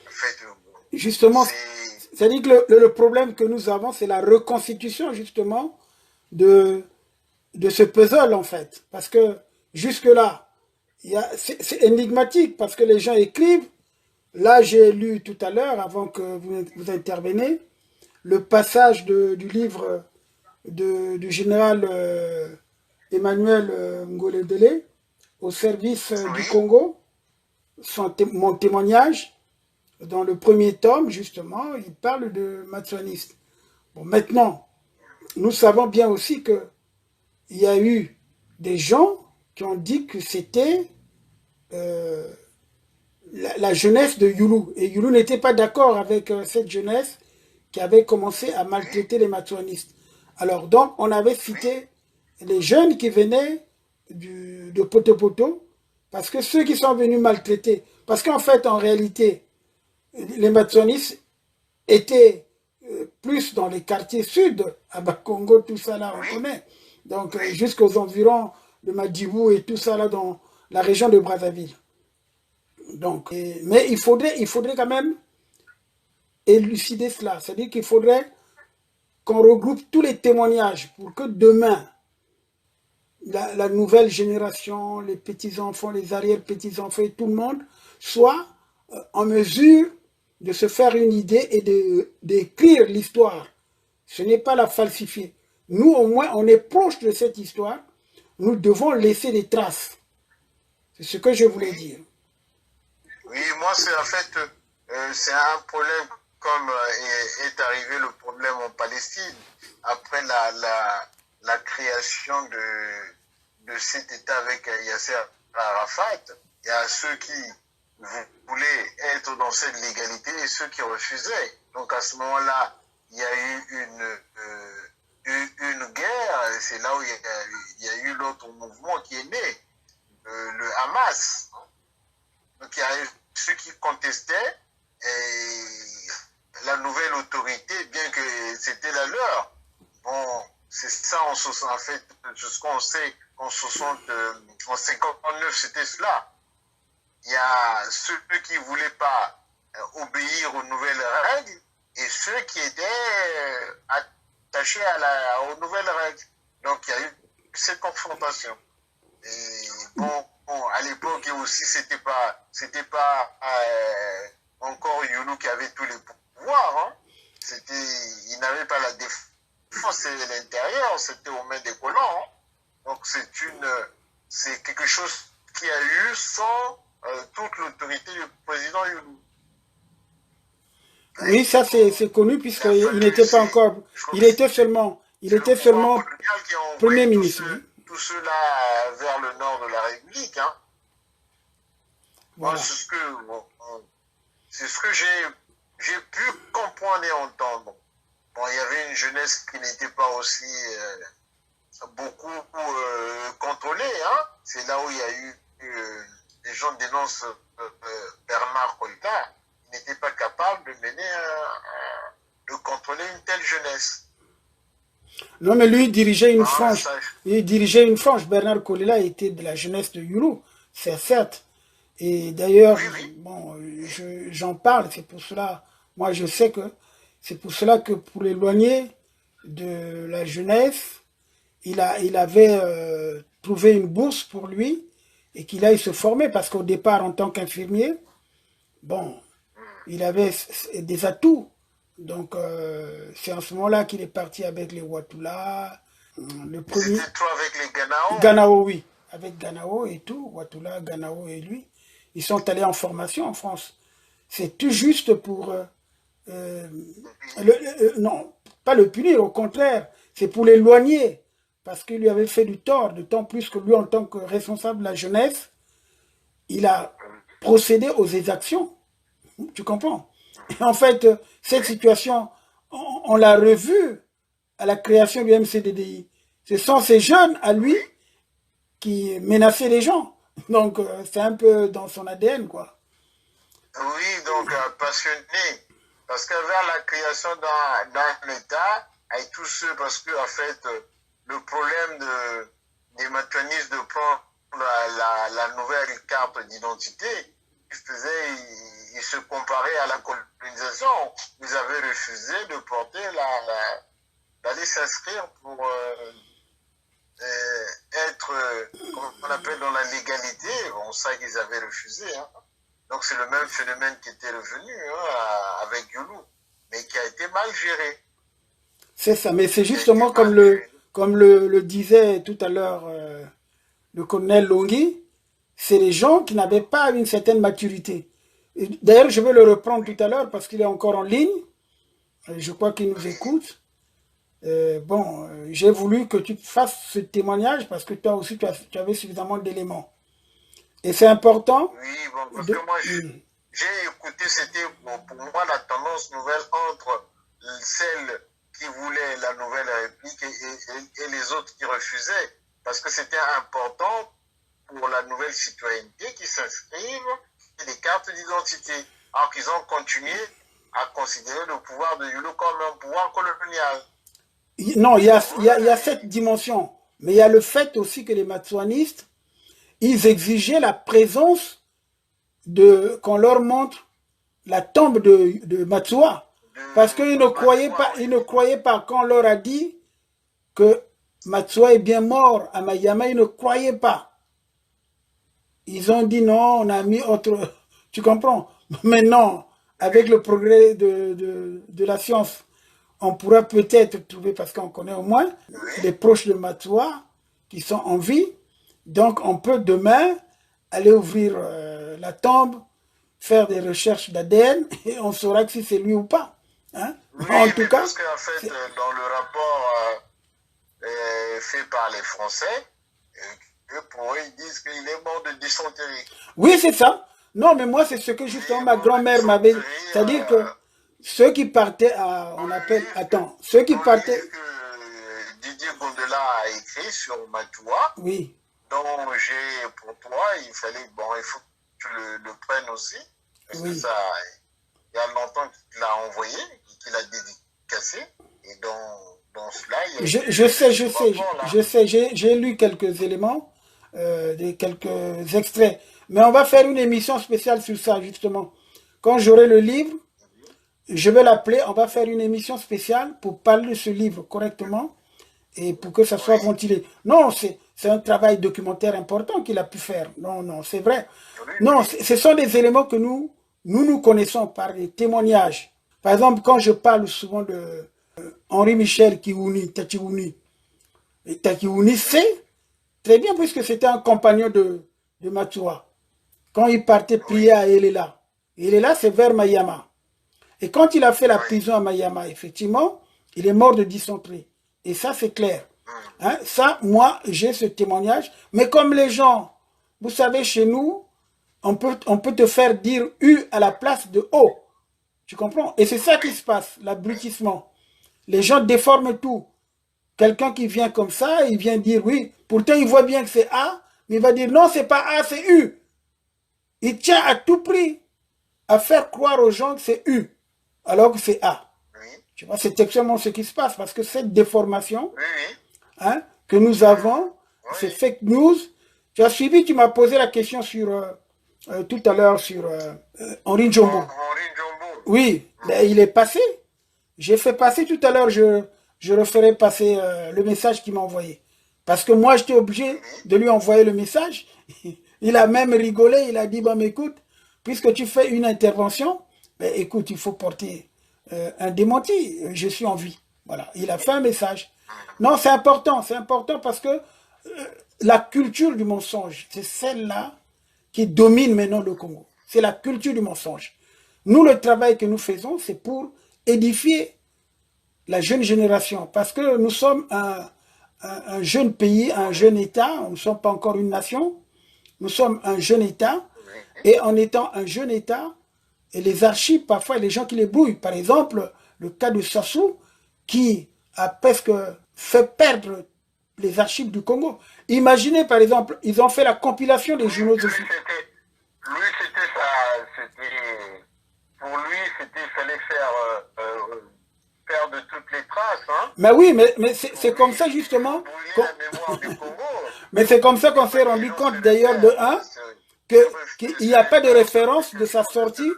En fait, bon, Justement, c'est-à-dire que le problème que nous avons, c'est la reconstitution, justement, de ce puzzle, en fait. Parce que, jusque-là, c'est énigmatique, parce que les gens écrivent. Là, j'ai lu tout à l'heure, avant que vous interveniez, le passage du livre du général Emmanuel Ngoledele au service du oui, Congo, mon témoignage, dans le premier tome, justement, il parle de maçonnistes. Bon, maintenant, nous savons bien aussi qu'il y a eu des gens qui ont dit que c'était la jeunesse de Youlou. Et Youlou n'était pas d'accord avec cette jeunesse qui avait commencé à maltraiter les maçonnistes. Alors, donc, on avait cité les jeunes qui venaient de Poto-Poto, parce que ceux qui sont venus maltraiter, parce qu'en fait, en réalité, les maçonnistes étaient plus dans les quartiers sud, à Bakongo, tout ça là, on connaît. Donc, jusqu'aux environs de Madjibou et tout ça là, dans la région de Brazzaville. Donc, mais il faudrait quand même élucider cela. C'est-à-dire qu'il faudrait qu'on regroupe tous les témoignages pour que demain, la nouvelle génération, les petits-enfants, les arrière-petits-enfants et tout le monde soit en mesure de se faire une idée et d'écrire l'histoire. Ce n'est pas la falsifier. Nous, au moins, on est proche de cette histoire. Nous devons laisser des traces. C'est ce que je voulais dire. oui, moi, c'est en fait, c'est un problème comme est arrivé le problème en Palestine après la création de cet État avec Yasser Arafat. Il y a ceux qui voulaient être dans cette légalité et ceux qui refusaient. Donc à ce moment-là, il y a eu une guerre. C'est là où il y a eu l'autre mouvement qui est né, le Hamas. Donc il y a eu ceux qui contestaient et la nouvelle autorité, bien que c'était la leur. Bon, c'est ça en fait, ce qu'on sait en 59, c'était cela. Il y a ceux qui ne voulaient pas obéir aux nouvelles règles et ceux qui étaient attachés aux nouvelles règles. Donc il y a eu cette confrontation. Et bon, à l'époque aussi, c'était pas encore Youlou qui avait tous les pouvoirs. Hein. Il n'avait pas la défense et l'intérieur, c'était aux mains des colons. Hein. Donc c'est quelque chose qui a eu sans toute l'autorité du président Youlou. Oui, ça c'est connu puisqu'il n'était pas encore, il était seulement Premier ministre. Tout cela vers le nord de la République. Hein. Voilà. C'est ce que j'ai pu comprendre et entendre. Bon, il y avait une jeunesse qui n'était pas aussi beaucoup contrôlée. Hein. C'est là où il y a eu les gens dénoncent Bernard Colta. Il n'était pas capable de mener de contrôler une telle jeunesse. Non, mais lui, il dirigeait une frange. Il dirigeait une frange. Bernard Kolela était de la jeunesse de Youlou, c'est certes. Et d'ailleurs, oui. Bon, j'en parle, c'est pour cela, moi je sais que c'est pour cela que pour l'éloigner de la jeunesse, il avait trouvé une bourse pour lui et qu'il aille se former parce qu'au départ, en tant qu'infirmier, bon, il avait des atouts. Donc, c'est en ce moment-là qu'il est parti avec les Watula. Le premier... C'était toi avec les Ganao? Ganao, oui. Avec Ganao et tout. Watula, Ganao et lui. Ils sont allés en formation en France. C'est tout juste pour... non, pas le punir, au contraire. C'est pour l'éloigner. Parce qu'il lui avait fait du tort. D'autant plus que lui, en tant que responsable de la jeunesse, il a procédé aux exactions. Tu comprends? Et en fait, cette situation, on l'a revue à la création du MCDDI. Ce sont ces jeunes, à lui, qui menaçaient les gens. Donc, c'est un peu dans son ADN, quoi. Oui, donc passionné. Parce qu'avec la création d'un État, avec tous ceux, parce que en fait, le problème des matuanistes de prendre la nouvelle carte d'identité, ils se comparaient à la colonisation. Ils avaient refusé de porter d'aller s'inscrire pour être, comment on appelle, dans la légalité. Bon, ça, ils avaient refusé. Hein. Donc c'est le même phénomène qui était revenu avec Youlou, mais qui a été mal géré. C'est ça, mais c'est justement comme le disait tout à l'heure le colonel Longhi, c'est les gens qui n'avaient pas une certaine maturité. D'ailleurs, je vais le reprendre tout à l'heure parce qu'il est encore en ligne. Je crois qu'il nous écoute. J'ai voulu que tu fasses ce témoignage parce que toi aussi, tu avais suffisamment d'éléments. Et c'est important. Oui, bon, parce que moi, j'ai écouté, c'était pour moi la tendance nouvelle entre celle qui voulait la nouvelle République et les autres qui refusaient. Parce que c'était important pour la nouvelle citoyenneté qui s'inscrivent et des cartes d'identité. Alors qu'ils ont continué à considérer le pouvoir de Youlou comme un pouvoir colonial. Non, il y a cette dimension. Mais il y a le fait aussi que les matsouanistes, ils exigeaient la présence qu'on leur montre la tombe de Matsoua. Parce qu'ils ne croyaient pas quand on leur a dit que Matsoua est bien mort à Mayama, ils ne croyaient pas. Ils ont dit non, on a mis autre... Tu comprends? Maintenant, avec le progrès de la science, on pourra peut-être trouver, parce qu'on connaît au moins les proches de Matsoua qui sont en vie. Donc on peut demain aller ouvrir la tombe, faire des recherches d'ADN et on saura si c'est lui ou pas. Hein? Oui, en tout cas, parce qu'en fait, dans le rapport fait par les Français, pour eux, ils disent qu'il est mort de dysenterie. Oui, c'est ça. Non, mais moi, c'est ce que justement ma grand-mère m'avait... C'est-à-dire que ceux qui partaient à... On appelle... Attends, ceux qui partaient... Didier Gondela a écrit sur Matsoua. Oui. Donc, j'ai pour toi, il faut que tu le prennes aussi. Parce que ça, il y a longtemps qu'il l'a envoyé, qu'il a dédicacé. Et dans cela, il y a... Je sais, j'ai lu quelques éléments, quelques extraits. Mais on va faire une émission spéciale sur ça, justement. Quand j'aurai le livre, je vais l'appeler, on va faire une émission spéciale pour parler de ce livre correctement et pour que ça soit ventilé. Non, c'est un travail documentaire important qu'il a pu faire. Non, c'est vrai. Non, ce sont des éléments que nous connaissons par des témoignages. Par exemple, quand je parle souvent de Henri Michel Tachiwouni, et Tachiwouni sait très bien puisque c'était un compagnon de Matsoua. Quand il partait prier à Elela, Elela c'est vers Mayama. Et quand il a fait la prison à Mayama, effectivement, il est mort de dysenterie. Et ça, c'est clair. Hein? Ça, moi, j'ai ce témoignage. Mais comme les gens, vous savez, chez nous, on peut te faire dire U à la place de O. Tu comprends? Et c'est ça qui se passe, l'abrutissement. Les gens déforment tout. Quelqu'un qui vient comme ça, il vient dire oui. Pourtant, il voit bien que c'est A, mais il va dire non, c'est pas A, c'est U. Il tient à tout prix à faire croire aux gens que c'est U, alors que c'est A. Tu vois, c'est exactement ce qui se passe, parce que cette déformation hein, que nous avons, c'est fake news. Tu as suivi, tu m'as posé la question sur tout à l'heure sur Henri Djombo. Oui, mais il est passé. J'ai fait passer tout à l'heure, je referai passer le message qu'il m'a envoyé. Parce que moi, j'étais obligé de lui envoyer le message. Il a même rigolé, il a dit, bah, mais écoute, puisque tu fais une intervention, bah, écoute, il faut porter un démenti, je suis en vie. Voilà, il a fait un message. Non, c'est important parce que la culture du mensonge, c'est celle-là qui domine maintenant le Congo. C'est la culture du mensonge. Nous, le travail que nous faisons, c'est pour édifier la jeune génération, parce que nous sommes un jeune pays, un jeune État, nous ne sommes pas encore une nation, nous sommes un jeune État, et en étant un jeune État, et les archives, parfois, les gens qui les brouillent. Par exemple, le cas de Sassou, qui a presque fait perdre les archives du Congo. Imaginez, par exemple, ils ont fait la compilation des journaux de... Lui, c'était perdre toutes les traces. Hein. Mais oui, mais c'est comme ça justement. Brûler la mémoire du Congo. Mais c'est comme ça qu'on s'est rendu compte d'ailleurs de un, qu'il n'y a pas de référence de sa sortie,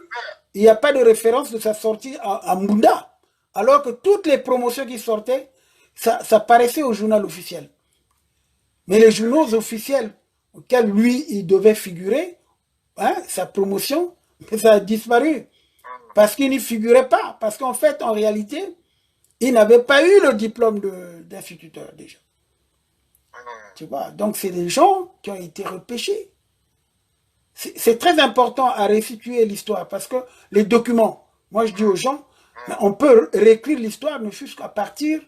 il n'y a pas de référence de sa sortie à Munda. Alors que toutes les promotions qui sortaient, ça paraissait au journal officiel. Mais les journaux officiels auxquels lui, il devait figurer, hein, sa promotion, ça a disparu. Parce qu'il n'y figurait pas. Parce qu'en fait, en réalité, il n'avait pas eu le diplôme d'instituteur déjà. Tu vois, donc c'est des gens qui ont été repêchés. C'est très important à restituer l'histoire parce que les documents, moi je dis aux gens, on peut réécrire l'histoire ne fût-ce qu'à partir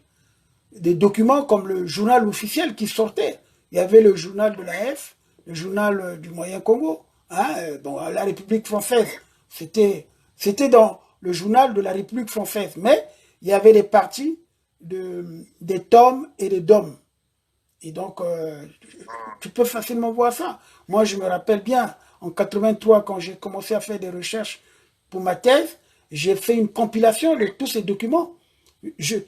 des documents comme le journal officiel qui sortait. Il y avait le journal de la F, le journal du Moyen Congo, hein, bon, la République française. C'était dans le journal de la République française. Mais il y avait des parties des tomes et des dômes. Et donc, tu peux facilement voir ça. Moi, je me rappelle bien, en 83, quand j'ai commencé à faire des recherches pour ma thèse, j'ai fait une compilation de tous ces documents.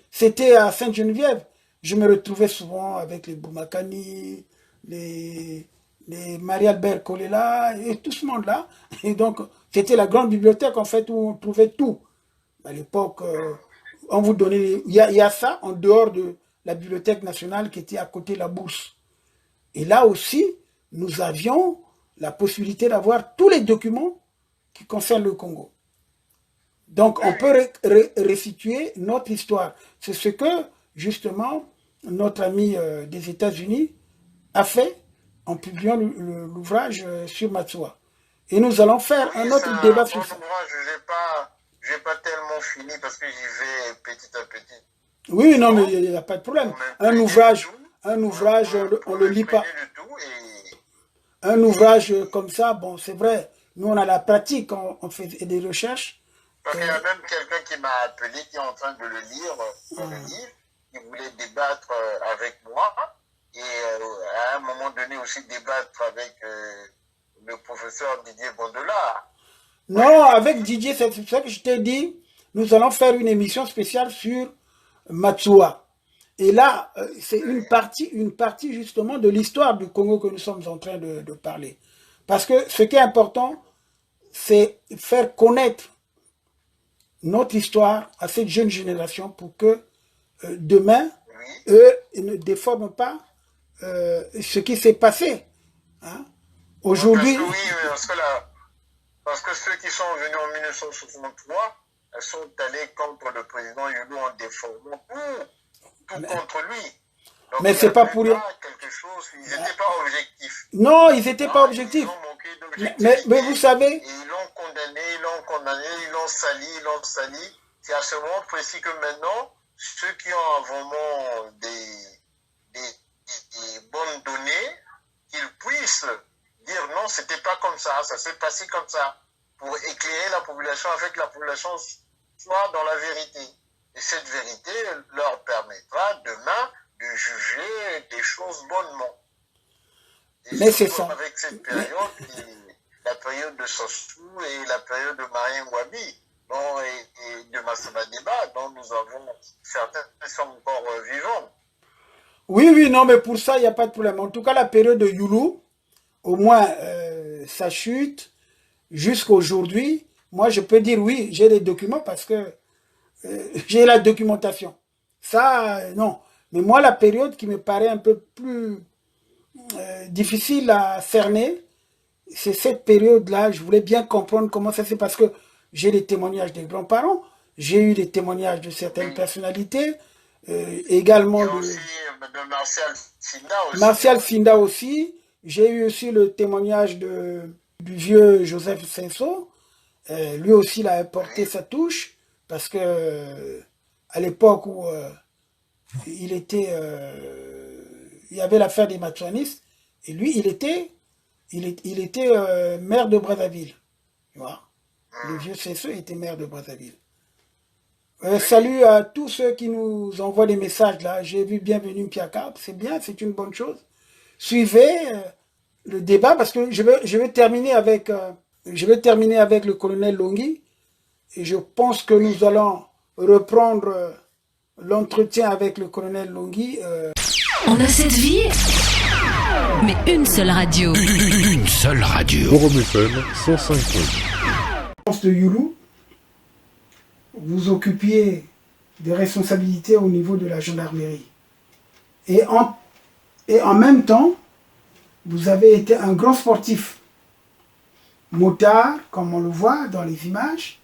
C'était à Sainte-Geneviève. Je me retrouvais souvent avec les Boumakani, les Marie-Albert Kolela, et tout ce monde-là. Et donc, c'était la grande bibliothèque, en fait, où on trouvait tout. À l'époque, on vous donnait... Il y a ça en dehors de la Bibliothèque nationale qui était à côté de la bourse. Et là aussi, nous avions la possibilité d'avoir tous les documents qui concernent le Congo. Donc, on peut restituer notre histoire. C'est ce que, justement, notre ami des États-Unis a fait en publiant l'ouvrage sur Matsuwa. Et nous allons faire un autre débat sur ça. Je n'ai pas tellement fini parce que j'y vais petit à petit. Oui, non, mais il n'y a pas de problème. Un ouvrage, on ne le lit pas. Un ouvrage comme ça, bon, c'est vrai. Nous, on a la pratique, on fait des recherches. Parce qu'il y a même quelqu'un qui m'a appelé, qui est en train de le lire, qui voulait débattre avec moi, et à un moment donné aussi débattre avec le professeur Didier Bondelard. Non, avec Didier, c'est ça que je t'ai dit, nous allons faire une émission spéciale sur Matsuwa. Et là, c'est une partie justement de l'histoire du Congo que nous sommes en train de parler. Parce que ce qui est important, c'est faire connaître notre histoire à cette jeune génération pour que demain, eux, ils ne déforment pas ce qui s'est passé. Hein? Aujourd'hui... Parce que ceux qui sont venus en 1963 sont allés contre le président Yulu en déformant tout contre lui. Donc, mais c'est pas pour rien. Ils n'étaient pas objectifs. Non, ils n'étaient pas objectifs. Mais vous savez... Ils l'ont condamné, ils l'ont sali. C'est à ce moment précis que maintenant, ceux qui ont vraiment des bonnes données, qu'ils puissent dire non, c'était pas comme ça s'est passé comme ça, pour éclairer la population, avec la population soit dans la vérité. Et cette vérité leur permettra demain de juger des choses bonnement. Et mais c'est ça. Avec cette période, la période de Sassou et la période de Marien Wabi, et de Massama Deba, dont nous avons certains qui sont encore vivants. Oui, non, mais pour ça, il n'y a pas de problème. En tout cas, la période de Youlou, au moins, sa chute, jusqu'à aujourd'hui, moi, je peux dire oui, j'ai les documents parce que j'ai la documentation. Ça, non. Mais moi, la période qui me paraît un peu plus difficile à cerner, c'est cette période-là. Je voulais bien comprendre comment ça s'est passé parce que j'ai les témoignages des grands-parents, j'ai eu les témoignages de certaines personnalités, également de Martial Sinda aussi. Martial Sinda aussi. J'ai eu aussi le témoignage du vieux Joseph Senso. Lui aussi, il a apporté sa touche parce que à l'époque où il y avait l'affaire des Matsuanistes, et lui, il était maire de Brazzaville. Tu vois? Le vieux Senso était maire de Brazzaville. Salut à tous ceux qui nous envoient des messages là. J'ai vu Bienvenue Piaka, c'est bien, c'est une bonne chose. Suivez le débat parce que je vais terminer avec le colonel Longhi Et je pense que nous allons reprendre l'entretien avec le colonel Longhi. On a cette vie, mais une seule radio. Une seule radio. Forum FM 105.8. De Youlou, vous occupiez des responsabilités au niveau de la gendarmerie. Et en même temps, vous avez été un grand sportif. Motard, comme on le voit dans les images.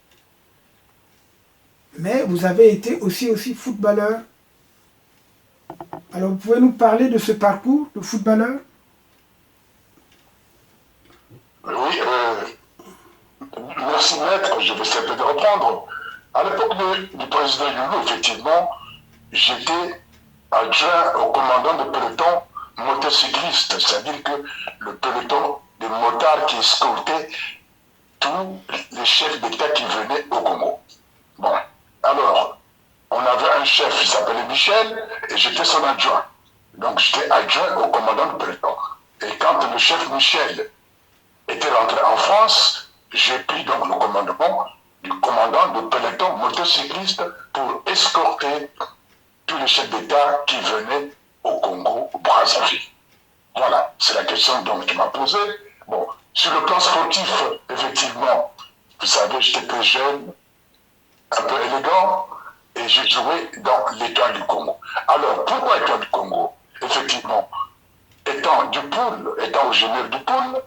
Mais vous avez été aussi footballeur. Alors, vous pouvez nous parler de ce parcours de footballeur? Oui, merci maître, je vais essayer de reprendre. À l'époque du président Youlou, effectivement, j'étais adjoint au commandant de peloton motocycliste, c'est-à-dire que le peloton des motards qui escortaient tous les chefs d'État qui venaient au Congo. Bon, alors, on avait un chef qui s'appelait Michel et j'étais son adjoint. Donc j'étais adjoint au commandant de peloton. Et quand le chef Michel était rentré en France, j'ai pris donc le commandement du commandant de peloton motocycliste pour escorter tous les chefs d'État qui venaient au Congo, au Brazzaville. Voilà, c'est la question donc tu m'as posée. Bon, sur le plan sportif, effectivement, vous savez, j'étais très jeune, un peu élégant, et j'ai joué dans l'Étoile du Congo. Alors, pourquoi l'Étoile du Congo? Effectivement, étant du Poul, étant originaire du Poul,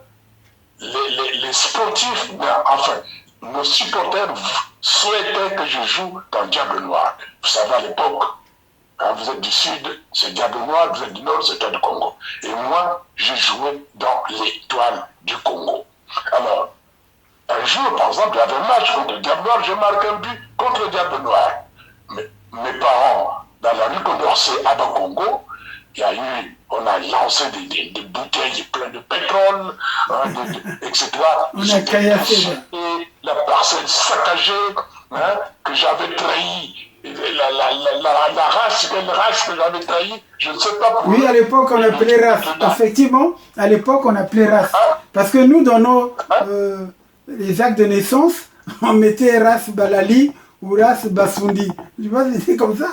les sportifs, enfin, nos supporters souhaitaient que je joue dans Diable Noir. Vous savez, à l'époque, quand vous êtes du Sud, c'est Diable Noir, vous êtes du Nord, c'est l'Étoile du Congo. Et moi, j'ai joué dans l'Étoile du Congo. Alors, un jour, par exemple, il y avait un match contre le Diable Noir, j'ai marqué un but contre le Diable Noir. Mais mes parents, dans la rue Condorcet à Bakongo, il y a eu, on a lancé des bouteilles pleines de pétrole, hein, etc. On a caillassé. La parcelle saccagée, hein, que j'avais trahi, la race, quelle race que j'avais trahi, je ne sais pas pourquoi. Oui, à l'époque, on appelait race. Effectivement, à l'époque, on appelait race. Parce que nous, dans nos les actes de naissance, on mettait race Balali ou race Basundi. Je vois, c'était comme ça.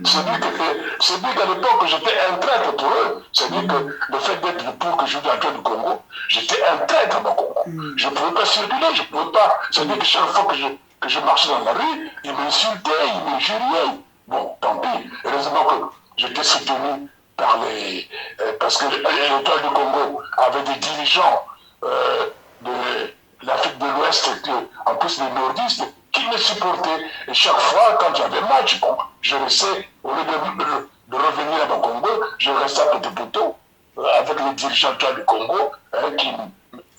C'est-à-dire qu'à l'époque, j'étais un traître pour eux. C'est-à-dire que le fait d'être le pour que je joue dans le Congo, j'étais un traître dans le Congo. Je ne pouvais pas circuler, je ne pouvais pas. C'est-à-dire que chaque fois que je marchais dans la rue, ils m'insultaient, ils m'injuriaient. Bon, tant pis. Heureusement que j'étais soutenu par les... parce que l'Étoile du Congo avait des dirigeants de l'Afrique de l'Ouest, en plus des nordistes, qui me supportaient. Et chaque fois, quand j'avais match, bon, je restais, au lieu de revenir à mon Congo, je restais à Petit Poteau, avec les dirigeants du Congo, hein,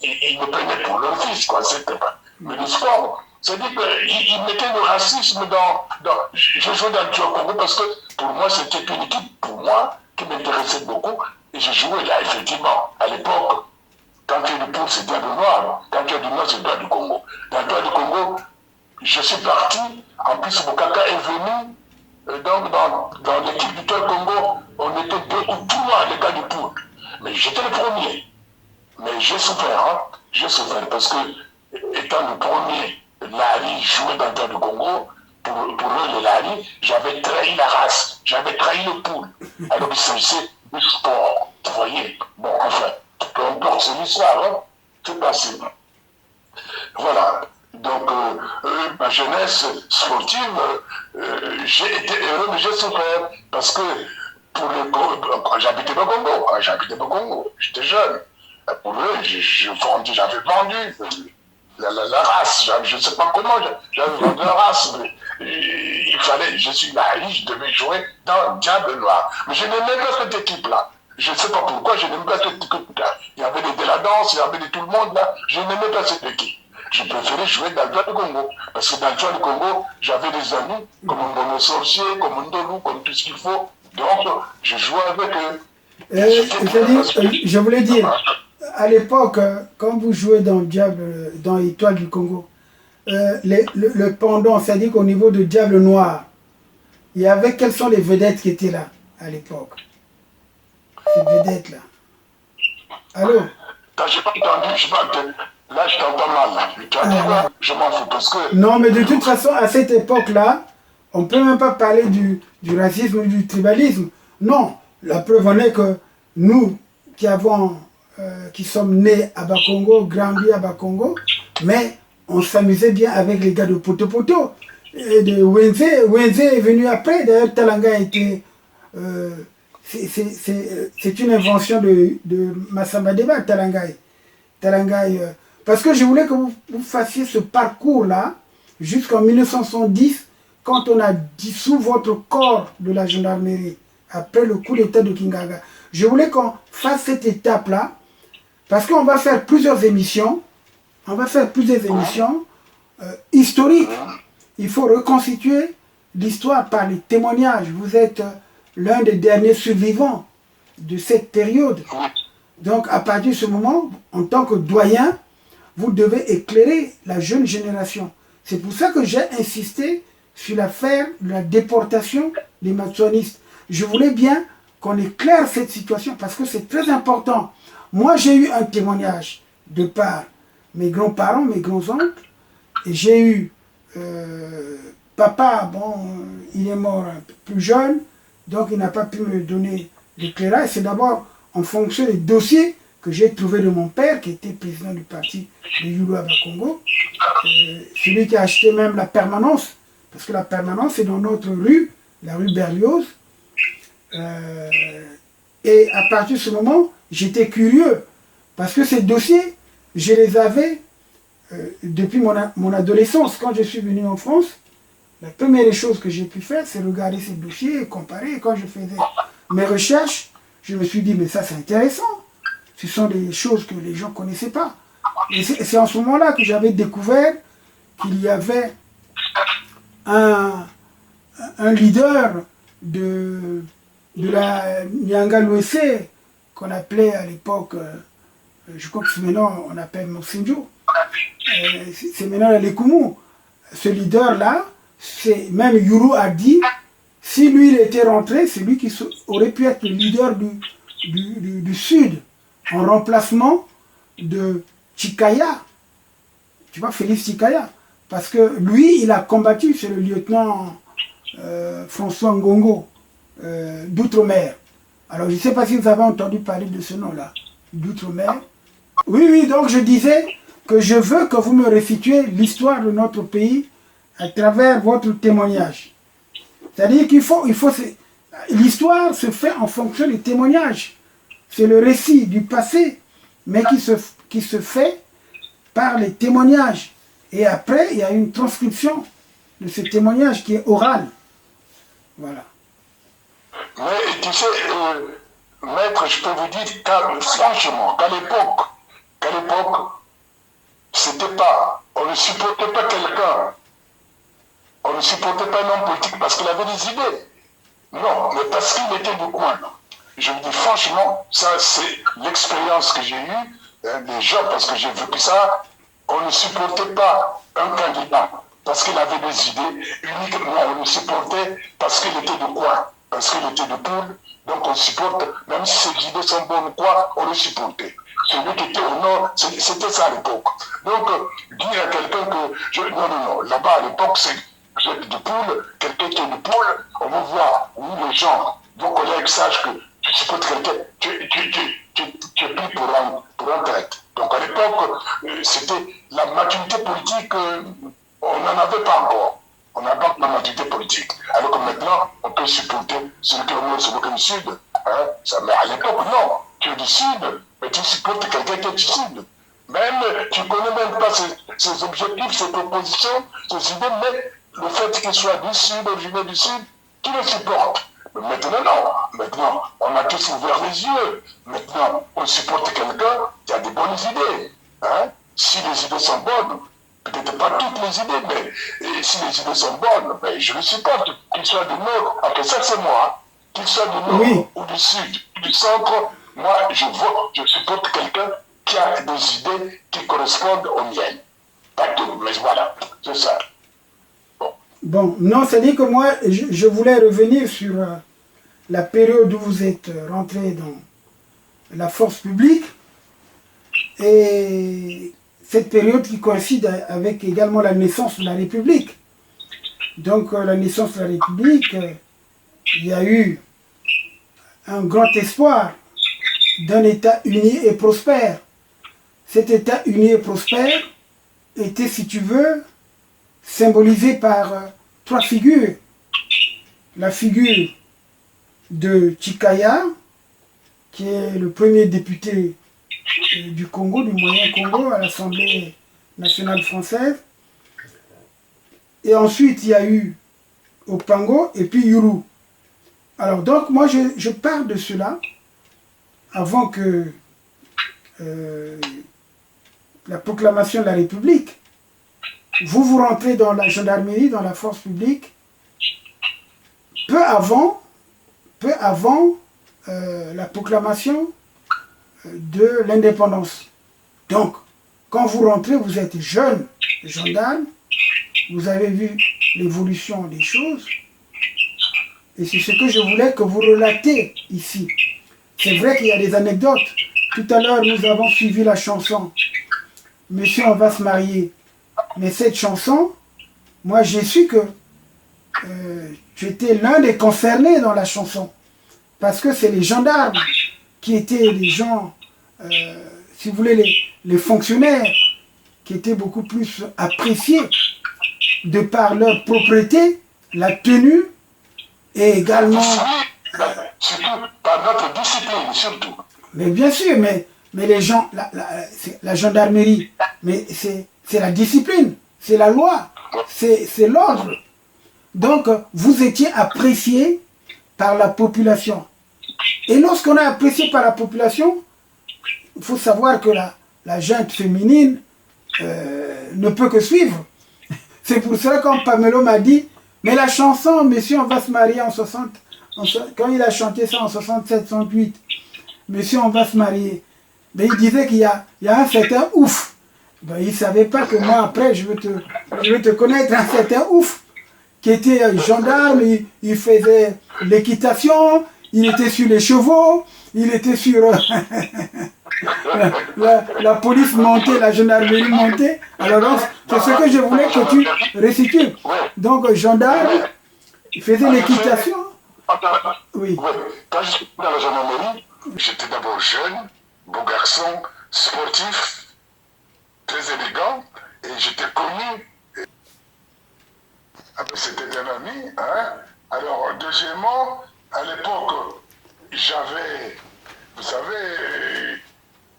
ils me prenaient pour leur fils, quoi, c'était pas. Mais le sport, c'est-à-dire qu'ils mettaient le racisme dans... Je jouais dans le Congo parce que, pour moi, c'était une équipe, pour moi, qui m'intéressait beaucoup, et je jouais là, effectivement, à l'époque. Quand tu es du Poul, c'est Diable Noir. Quand tu es du Nord, c'est Diable du Congo. Dans le du Congo, je suis parti. En plus, Bokaka est venu. Donc, dans l'équipe du Congo, on était 2 ou 3, les gars du Poul. Mais j'étais le premier. Mais j'ai souffert, hein. J'ai souffert parce que, étant le premier Lari joué dans le du Congo, pour eux, les Lari, j'avais trahi la race. J'avais trahi le Poul. Alors, il s'agissait du sport. Vous voyez? Bon, enfin. Peu importe, c'est l'histoire, hein. C'est passé. Voilà. Donc, ma jeunesse sportive, j'ai été heureux, mais j'ai souffert. Parce que, quand j'habitais au Congo, j'étais jeune. Pour eux, j'avais vendu la race. Je ne sais pas comment, j'avais vendu la race. Mais il fallait, je suis là, je devais jouer dans Diable Noir. Mais je n'aimais pas cette équipe-là. Je ne sais pas pourquoi, je n'aimais pas cette équipe-là. Il y avait de la danse, il y avait de tout le monde là. Je n'aimais pas cette équipe. Je préférais jouer dans le Congo. Parce que dans le Congo, j'avais des amis, comme un sorcier, comme un dolou, comme tout ce qu'il faut. Donc, je jouais avec eux. Je voulais dire, à l'époque, quand vous jouez dans l'Étoile du Congo, le pendant, c'est-à-dire qu'au niveau de Diable Noir, il y avait, quelles sont les vedettes qui étaient là à l'époque? Ces vedettes là. Allô? J'ai pas entendu, Là, je t'entends mal. Tu as dit quoi? Je m'en fous parce que... Non, mais de toute façon, à cette époque-là, on ne peut même pas parler du racisme ou du tribalisme. Non, la preuve en est que nous, qui sommes nés à Bakongo, grandis à Bakongo, mais on s'amusait bien avec les gars de Poto Poto. Et de Wenze. Wenze est venu après. D'ailleurs, Talanga a été... c'est une invention de Massamba Deba, Talangaï. Parce que je voulais que vous fassiez ce parcours-là jusqu'en 1970, quand on a dissous votre corps de la gendarmerie, après le coup d'État de Kingaga. Je voulais qu'on fasse cette étape-là, parce qu'on va faire plusieurs émissions, historiques. Il faut reconstituer l'histoire par les témoignages. Vous êtes l'un des derniers survivants de cette période. Donc, à partir de ce moment, en tant que doyen, vous devez éclairer la jeune génération. C'est pour ça que j'ai insisté sur l'affaire de la déportation des matsuanistes. Je voulais bien qu'on éclaire cette situation parce que c'est très important. Moi, j'ai eu un témoignage de par mes grands-parents, mes grands-oncles, et j'ai eu papa, il est mort un peu plus jeune, donc il n'a pas pu me donner l'éclairage. C'est d'abord en fonction des dossiers que j'ai trouvé de mon père, qui était président du parti de Yulu à Bakongo, celui qui a acheté même la permanence, parce que la permanence est dans notre rue, la rue Berlioz. Et à partir de ce moment, j'étais curieux, parce que ces dossiers, je les avais depuis mon adolescence. Quand je suis venu en France, la première chose que j'ai pu faire, c'est regarder ces dossiers et comparer. Et quand je faisais mes recherches, je me suis dit, mais ça c'est intéressant. Ce sont des choses que les gens ne connaissaient pas. Et c'est en ce moment-là que j'avais découvert qu'il y avait un leader de la Nyanga Louessé, qu'on appelait à l'époque, je crois que c'est maintenant on appelle Mosinjo, c'est maintenant Lekumu. Ce leader-là, même Yuru a dit, si lui il était rentré, c'est lui qui aurait pu être le leader du Sud, en remplacement de Chikaya. Tu vois, Félix Chikaya. Parce que lui, il a combattu, c'est le lieutenant François Ngongo, d'Outre-mer. Alors, je ne sais pas si vous avez entendu parler de ce nom-là, d'Outre-mer. Oui, donc je disais que je veux que vous me restituiez l'histoire de notre pays à travers votre témoignage. C'est-à-dire l'histoire se fait en fonction des témoignages. C'est le récit du passé, mais qui se fait par les témoignages. Et après, il y a une transcription de ce témoignage qui est oral. Voilà. Mais tu sais, maître, je peux vous dire, franchement, qu'à l'époque, c'était pas, on ne supportait pas quelqu'un, on ne supportait pas un homme politique parce qu'il avait des idées. Non, mais parce qu'il était du coin. Je vous dis franchement, ça c'est l'expérience que j'ai eue, des gens, parce que j'ai vécu ça, on ne supportait pas un candidat parce qu'il avait des idées uniquement, on le supportait parce qu'il était de coin, parce qu'il était de Poule, donc on supporte, même si ses idées sont bonnes ou quoi, on le supportait. Celui qui était au nord, c'était ça à l'époque. Donc, dire à quelqu'un que, non, là-bas à l'époque, c'est vous êtes de Poule, quelqu'un qui est de Poule, on va voir où les gens, vos collègues sachent que tu supportes quelqu'un, tu es pris pour un traître. Donc à l'époque, c'était la maturité politique, on n'en avait pas encore. On n'a pas la maturité politique. Alors que maintenant, on peut supporter celui qui est au nord, celui qui est au sud. Hein? Ça, mais à l'époque, non. Tu es du sud, mais tu supportes quelqu'un qui est du sud. Même, tu ne connais même pas ses objectifs, ses propositions, ses idées, mais le fait qu'il soit du sud, originaire du sud, tu le supportes. Mais maintenant, non. Maintenant, on a tous ouvert les yeux. Maintenant, on supporte quelqu'un qui a des bonnes idées. Hein? Si les idées sont bonnes, peut-être pas toutes les idées, mais si les idées sont bonnes, ben, je le supporte. Qu'il soit du nord, après ça c'est moi. Qu'il soit du nord ou du sud, du centre, moi je supporte quelqu'un qui a des idées qui correspondent aux miennes. Pas tout, mais voilà, c'est ça. Bon, non, c'est-à-dire que moi, je voulais revenir sur la période où vous êtes rentré dans la force publique. Et cette période qui coïncide avec également la naissance de la République. Donc la naissance de la République, il y a eu un grand espoir d'un État uni et prospère. Cet État uni et prospère était, si tu veux, symbolisé par trois figures. La figure de Chikaya, qui est le premier député du Congo, du moyen Congo, à l'Assemblée nationale française. Et ensuite, il y a eu Opango et puis Yuru. Alors donc, moi, je pars de cela avant que la proclamation de la République. Vous rentrez dans la gendarmerie, dans la force publique, peu avant la proclamation de l'indépendance. Donc, quand vous rentrez, vous êtes jeune gendarme, vous avez vu l'évolution des choses, et c'est ce que je voulais que vous relatez ici. C'est vrai qu'il y a des anecdotes. Tout à l'heure, nous avons suivi la chanson « Monsieur, on va se marier ». Mais cette chanson, moi j'ai su que tu étais l'un des concernés dans la chanson. Parce que c'est les gendarmes qui étaient les gens, si vous voulez, les fonctionnaires, qui étaient beaucoup plus appréciés de par leur propreté, la tenue, et également... Surtout par notre discipline, surtout. Mais bien sûr, mais les gens, la gendarmerie, mais c'est la discipline, c'est la loi, c'est l'ordre. Donc, vous étiez apprécié par la population. Et lorsqu'on est apprécié par la population, il faut savoir que la junte féminine ne peut que suivre. C'est pour cela quand Pamelo m'a dit, mais la chanson, monsieur, on va se marier en 60, quand il a chanté ça en 67, 68, monsieur, on va se marier, mais il disait qu'il y a un certain ouf. Ben, il ne savait pas que moi, après, je veux te connaître, un certain ouf, qui était gendarme, il faisait l'équitation, il était sur les chevaux, il était sur la police montée, la gendarmerie montée. Alors donc, c'est ce que je voulais que tu récites. Donc, gendarme, il faisait l'équitation. Oui. Quand je suis dans la gendarmerie, j'étais d'abord jeune, beau garçon, sportif, très élégant, et j'étais connu. C'était un ami. Hein? Alors, deuxièmement, à l'époque, j'avais, vous savez,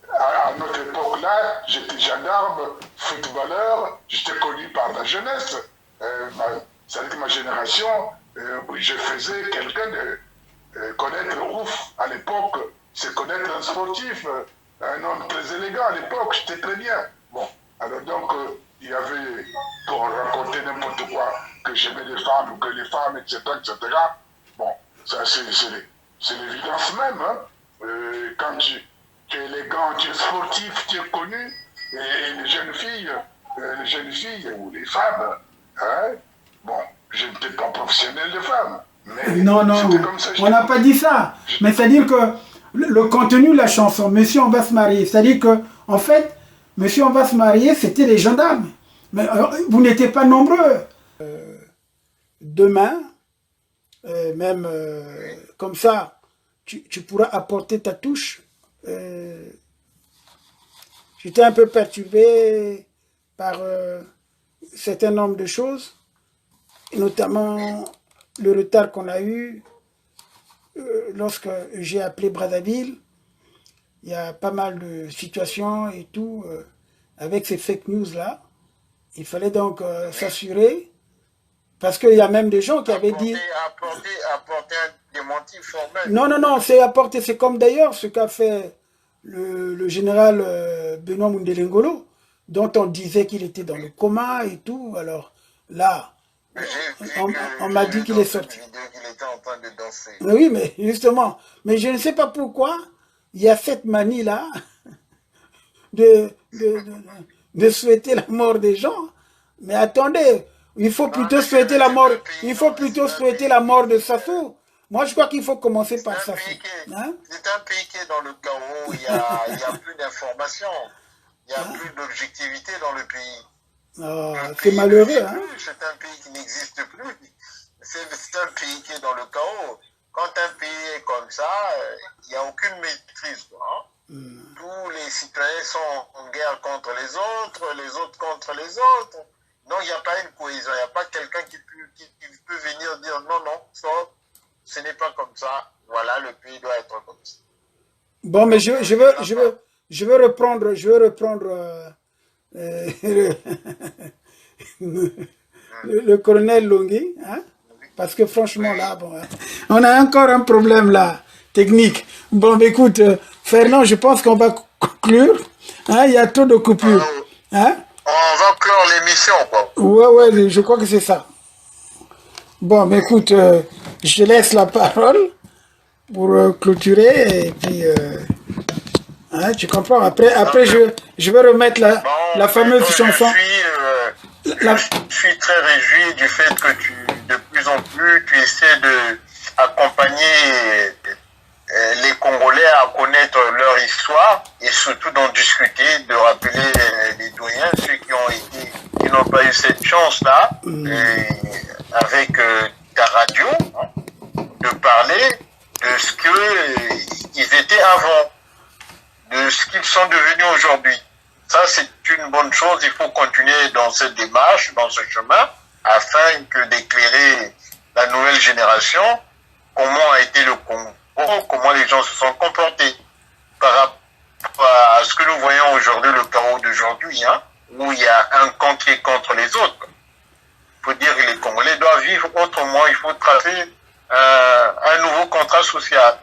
à notre époque-là, j'étais gendarme, footballeur, j'étais connu par la jeunesse. Ça veut dire que ma génération, je faisais quelqu'un de connaître ouf à l'époque, c'est connaître un sportif, un homme très élégant à l'époque, j'étais très bien. Bon, alors donc, il y avait, pour raconter n'importe quoi, que j'aimais les femmes ou que les femmes, etc., etc. Bon, ça c'est l'évidence même. Hein. Quand tu es élégant, tu es sportif, tu es connu, et les jeunes filles ou les femmes, hein, bon, je n'étais pas professionnel de femmes. Mais non, comme ça, on n'a pas dit ça. Mais c'est-à-dire que le contenu de la chanson, monsieur, on va se marier, c'est-à-dire que, en fait, monsieur, on va se marier, c'était les gendarmes. Mais vous n'étiez pas nombreux. Demain, même comme ça, tu pourras apporter ta touche. J'étais un peu perturbé par un certain nombre de choses, et notamment le retard qu'on a eu lorsque j'ai appelé Brazzaville. Il y a pas mal de situations et tout, avec ces fake news-là. Il fallait donc s'assurer, parce qu'il y a même des gens qui avaient dit... Apporter un démenti formel. Non, c'est apporter, c'est comme d'ailleurs ce qu'a fait le général Benoît Mundelengolo, dont on disait qu'il était dans le coma et tout. Alors là, on m'a dit qu'il est sorti. Il était en train de danser. Oui, mais justement, mais je ne sais pas pourquoi, il y a cette manie-là de souhaiter la mort des gens. Mais attendez, il faut plutôt souhaiter la mort. Il faut plutôt souhaiter la mort de Sassou. Moi, je crois qu'il faut commencer par Sassou. C'est un pays qui est dans le chaos. Il y a plus d'informations. Il n'y a plus d'objectivité dans le pays. Oh, Le c'est pays malheureux, ne vit hein. plus, c'est un pays qui n'existe plus. C'est un pays qui est dans le chaos. Quand un pays est comme ça, il n'y a aucune maîtrise, quoi, hein. Tous les citoyens sont en guerre contre les autres contre les autres. Non, il n'y a pas une cohésion, il n'y a pas quelqu'un qui peut venir dire non, non, stop, ce n'est pas comme ça. Voilà, le pays doit être comme ça. Bon, mais je veux reprendre le colonel Longhi, hein, parce que franchement là, bon, hein, on a encore un problème là, technique. Bon, mais écoute, Fernand, je pense qu'on va conclure, hein, il y a trop de coupures, hein. On va clore l'émission, quoi. Ouais, je crois que c'est ça. Bon, mais écoute, je te laisse la parole pour clôturer et puis, hein, tu comprends. Après je vais remettre la fameuse chanson. Je suis très réjoui du fait que de plus en plus, tu essaies d'accompagner les Congolais à connaître leur histoire et surtout d'en discuter, de rappeler les doyens, ceux qui n'ont pas eu cette chance-là, avec ta radio, hein, de parler de ce qu'ils étaient avant, de ce qu'ils sont devenus aujourd'hui. Ça, c'est une bonne chose. Il faut continuer dans cette démarche, dans ce chemin, afin d'éclairer la nouvelle génération, comment a été le Congo, comment les gens se sont comportés par rapport à ce que nous voyons aujourd'hui, le chaos d'aujourd'hui, hein, où il y a un camp qui est contre les autres. Il faut dire que les Congolais doivent vivre autrement. Il faut tracer un nouveau contrat social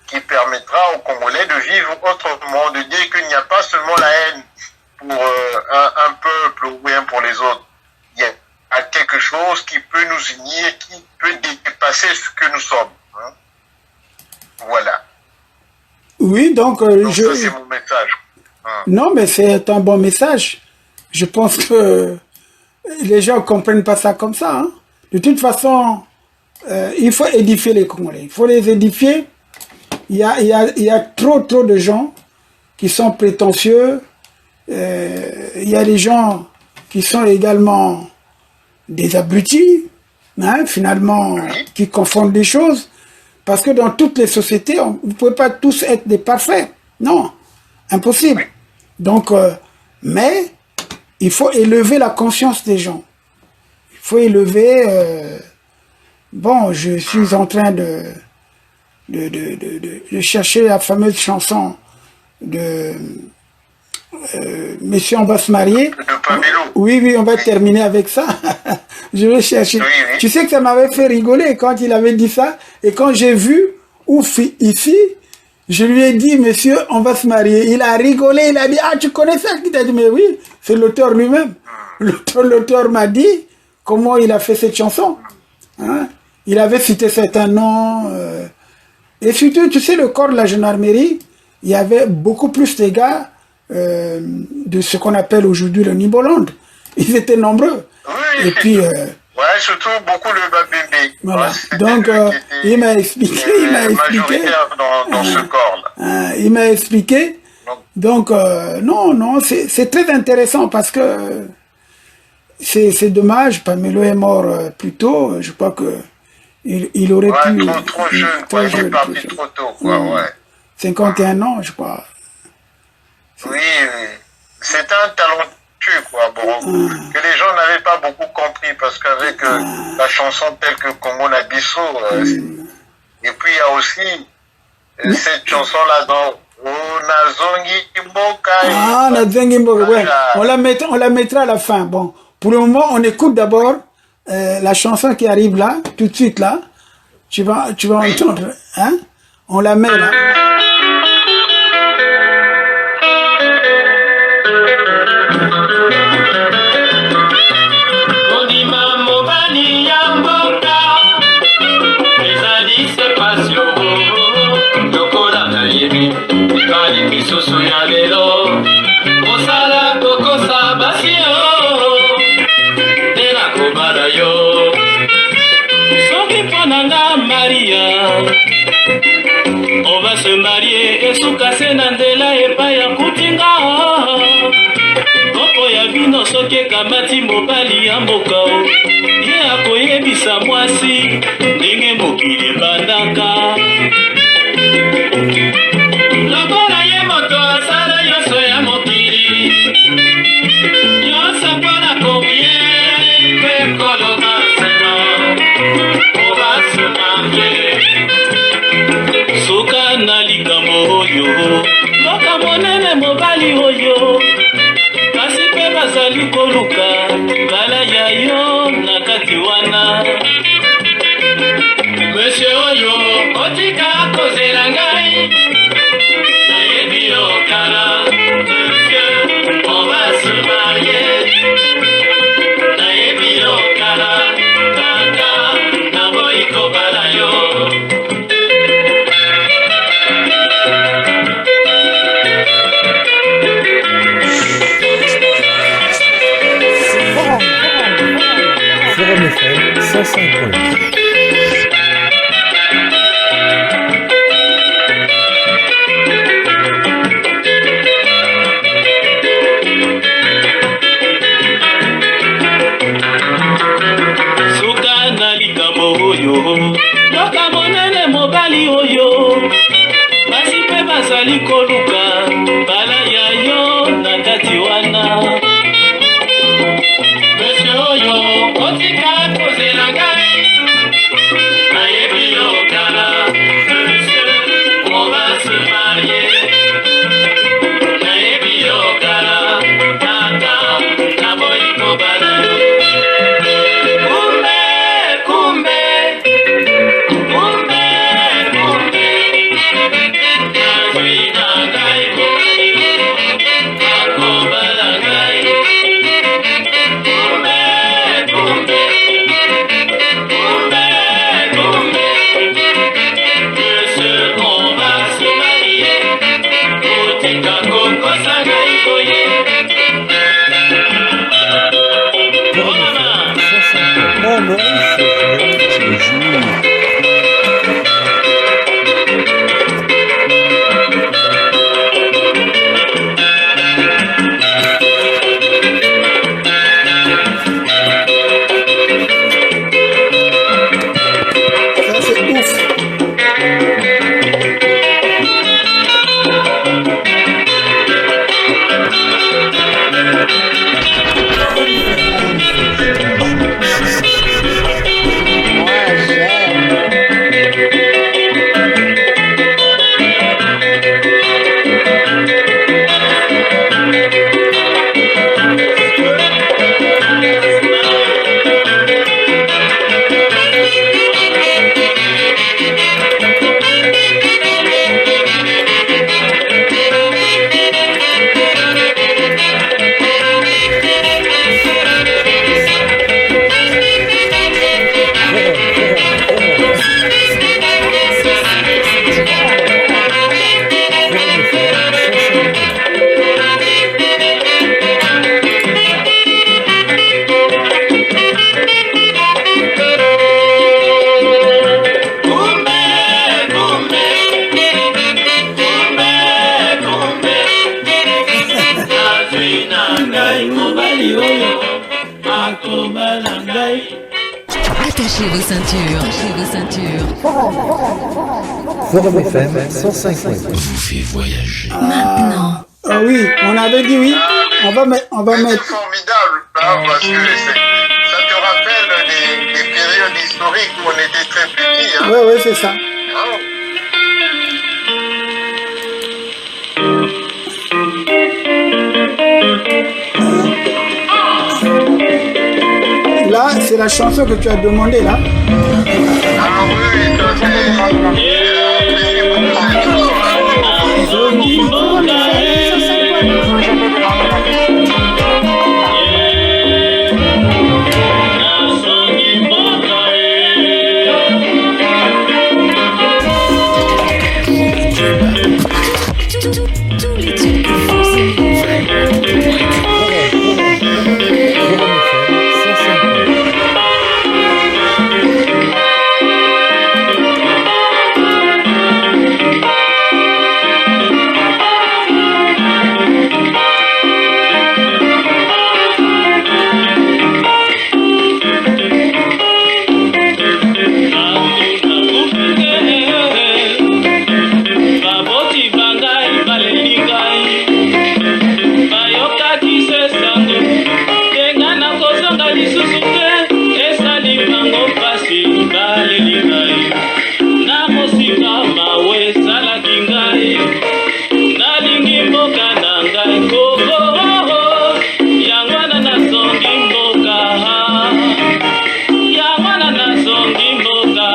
qui permettra aux Congolais de vivre autrement, de dire qu'il n'y a pas seulement la haine pour un peuple ou bien pour les autres. Il y a quelque chose qui peut nous unir, qui peut dépasser ce que nous sommes. Hein. Voilà. Oui, donc, ça, c'est mon message. Hein. Non, mais c'est un bon message. Je pense que les gens ne comprennent pas ça comme ça. Hein. De toute façon, il faut édifier les Congolais. Il faut les édifier. Il y a trop de gens qui sont prétentieux. Il y a des gens qui sont également des abrutis, hein, finalement, qui confondent les choses. Parce que dans toutes les sociétés, vous ne pouvez pas tous être des parfaits. Non, impossible. Donc, mais il faut élever la conscience des gens. Il faut élever... bon, je suis en train de chercher la fameuse chanson de Monsieur, on va se marier. Oui, on va terminer avec ça. Je vais chercher. Oui. Tu sais que ça m'avait fait rigoler quand il avait dit ça. Et quand j'ai vu Ouf ici, je lui ai dit, monsieur, on va se marier. Il a rigolé, il a dit, ah, tu connais ça? Il a dit, mais oui, c'est l'auteur lui-même. L'auteur m'a dit comment il a fait cette chanson. Hein? Il avait cité certains noms. Et surtout, tu sais, le corps de la gendarmerie, il y avait beaucoup plus de gars de ce qu'on appelle aujourd'hui le Niboland. Ils étaient nombreux. Oui. Et puis... ouais, surtout beaucoup de Babembe. Voilà. Ouais, donc, il m'a expliqué. Majoritaire dans ce corps-là. Il m'a expliqué. Donc, non, c'est très intéressant parce que c'est dommage. Pamelo est mort plus tôt. Je crois que il aurait pu... Trop jeune, il est parti trop tôt, quoi, ouais. 51 ans, je crois. Oui. C'est un talentueux, quoi, bon, que les gens n'avaient pas beaucoup compris, parce qu'avec la chanson telle que Congo Nabiso, et puis il y a aussi cette chanson-là dans Nazongi Mboka. Ah, Nazongi Mboka, ouais. On la mettra à la fin. Bon, pour le moment, on écoute d'abord la chanson qui arrive là, tout de suite là. Tu vas entendre, hein? On la met là. Misusu ya lelo osala kokosa basi yo tela kobala yo soki mpo na nga Maria On va se marier esuka se na nzela epai ya kutinga kopo ya bino soki ekamati mobali ya mboka ye akoyebisa mwasi ndenge mokili ebandaka lokola ye moto asala nyonso ya mokili nyonso mpona komie mpe koloba nsima oba se marie suka na likambo oyo mboka monene mobali oyo kasi mpe bazali koluka bala ya yo na kati wana Monsieur oyo otika kozela ngai nayebi yo kala Monsieur on va se marier nayebi yo kala kaka naboyi kobala yo Forum FM 105.8. Loka monene mobali oyo basi mpe bazali koluka bala ya yo na kati wana Monsieur oyo otika kozela ngai nayebi yo kala Monsieur on va se marier nayebi yo kala tata naboyi kobala yo Attachez vos ceintures. Attachez vos ceintures. Forum FM 105.8. Vous fait voyager. Maintenant. Ah oui, on avait dit oui. On va mettre. C'est formidable, hein, parce que ça te rappelle des périodes historiques où on était très petits. Hein. Oui, c'est ça. Hein? Là, c'est la chanson que tu as demandé là. Ah oui, ça c'est... Tous les tubes français. naleli ngai na mosika mawe esalaki ngai nalingi mboka na ngai koko yango wana nazongi mboka yango wana nazongi mboka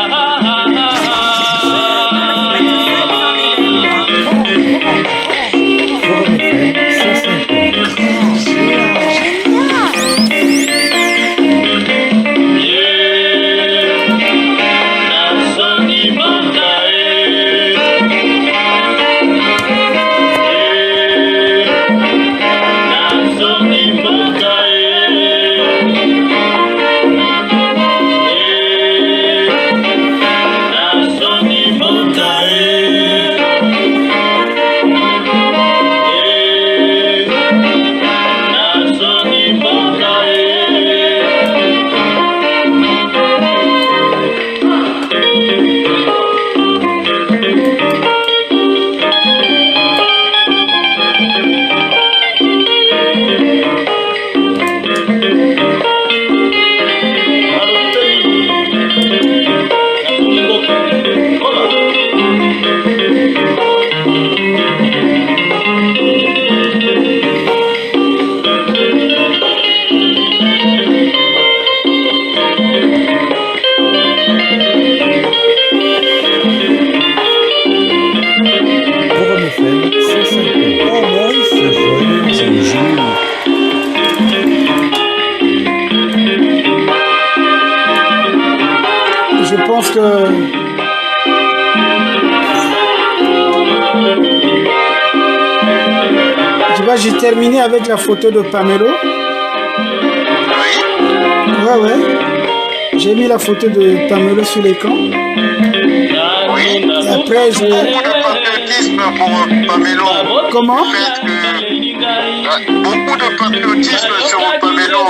Je pense que j'ai terminé avec la photo de Pamelo. Ouais. J'ai mis la photo de Pamelo sur l'écran. Et après, je... Beaucoup de patriotisme pour Pamelo. Comment? Beaucoup de patriotisme sur Pamelo.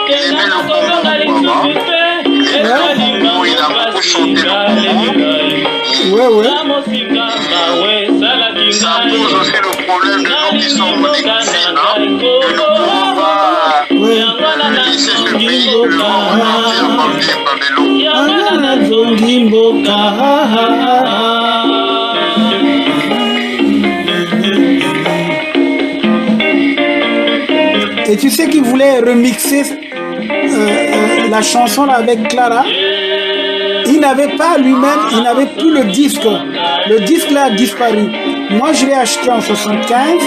Il aimait le Congo. Il a beaucoup chanté le Congo. Ouais. Ça pose aussi le problème de nous qui sommes en exil, que nous ne pouvons pas laisser ce pays de repartir comme dit Pamelo. Et tu sais qu'il voulait remixer la chanson là avec Clara. Il n'avait pas lui-même, il n'avait plus le disque. Le disque là a disparu. Moi je l'ai acheté en 75.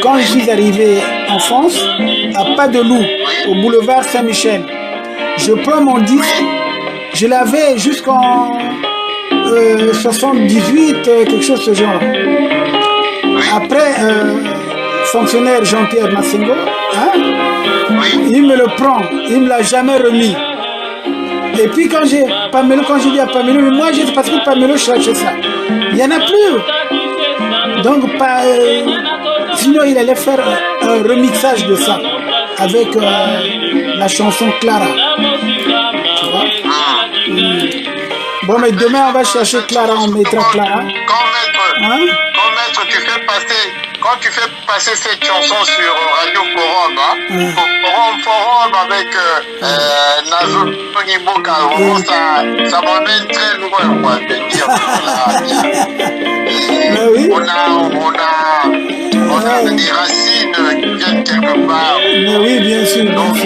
Quand je suis arrivé en France, à Pas de Loup, au boulevard Saint-Michel. Je prends mon disque. Je l'avais jusqu'en 78, quelque chose de ce genre. Après, fonctionnaire Jean-Pierre Massengo, il me le prend, il ne me l'a jamais remis. Et puis quand j'ai dit à Pamelo, mais moi c'est parce que Pamelo cherchait ça. Il n'y en a plus. Donc sinon il allait faire un remixage de ça avec la chanson Clara. Tu vois? Bon, mais demain on va chercher Clara, on mettra Clara. Quand tu fais passer cette chanson sur Radio Forum, Forum avec Nazo Niboka, ça m'emmène très loin, quoi, de dire on a des racines qui viennent quelque part. Mais oui, bien sûr. Donc,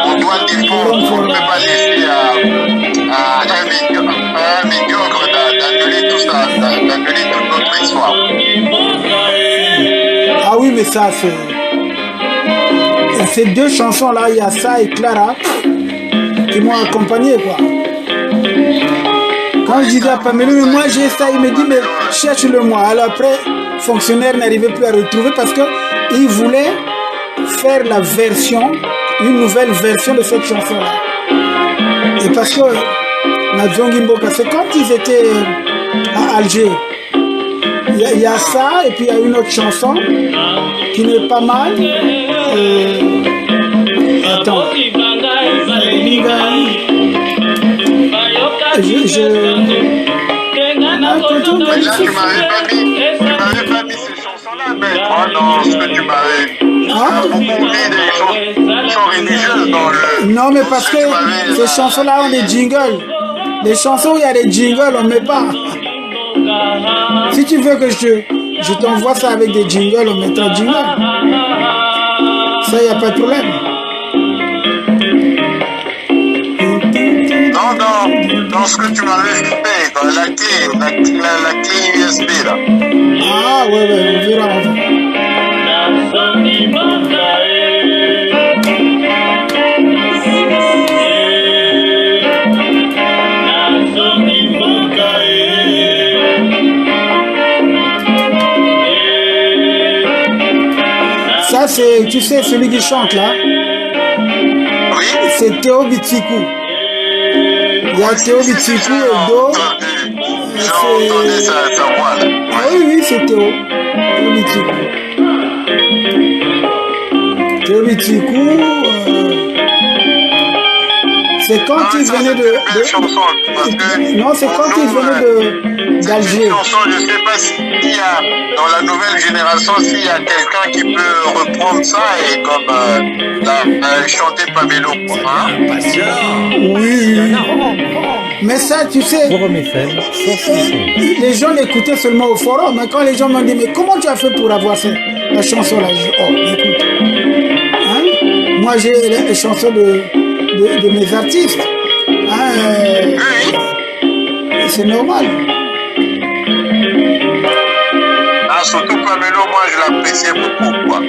on doit défendre, on ne peut pas laisser à un médiocre d'annuler tout ça, d'annuler toute notre histoire. Ah oui, mais ça, c'est... Ces deux chansons-là, il y a ça et Clara, qui m'ont accompagné, quoi. Quand je disais à Pamelo, mais moi j'ai ça, il me dit, mais cherche-le moi. Alors après, fonctionnaire n'arrivait plus à retrouver parce qu'il voulait faire la version, une nouvelle version de cette chanson-là. Et parce que Nazongi Mboka, c'est quand ils étaient à Alger. Il y a ça, et puis il y a une autre chanson qui n'est pas mal. Attends. Là, tu m'avais pas mis ces chansons-là, mais dans ce que tu m'avais. Hein? beaucoup mis des chansons religieuses dans le... Non, mais parce que ces chansons-là ont des jingles. Les chansons où il y a des jingles, on ne met pas. Si tu veux que je t'envoie ça avec des jingles, on mettra jingle. Ça, il n'y a pas de problème. Non, dans ce que tu m'avais fait, dans la clé USB là. Ah, ouais, on verra. Ça, c'est, tu sais, celui qui chante là. Oui. C'est Théo Bitsikou. Il y a Théo Bitsikou et Do. J'ai entendu sa voix là. Ah oui, c'est Théo. Théo Bitsikou. Théo Bitsikou, c'est quand il venait de... Non, c'est quand il venait d'Alger. Je ne sais pas s'il y a, dans la nouvelle génération, s'il y a quelqu'un qui peut reprendre ça et comme chanter Pamelo. Hein? Oui. Mais ça, tu sais, Forum FM 105.8. les gens l'écoutaient seulement au forum. Mais quand les gens m'ont dit, mais comment tu as fait pour avoir la chanson là? Je dis, oh, écoute. Hein? Moi, j'ai les chansons de mes artistes. Hein, c'est normal. Ah, surtout Pamelo, moi je l'appréciais beaucoup, quoi.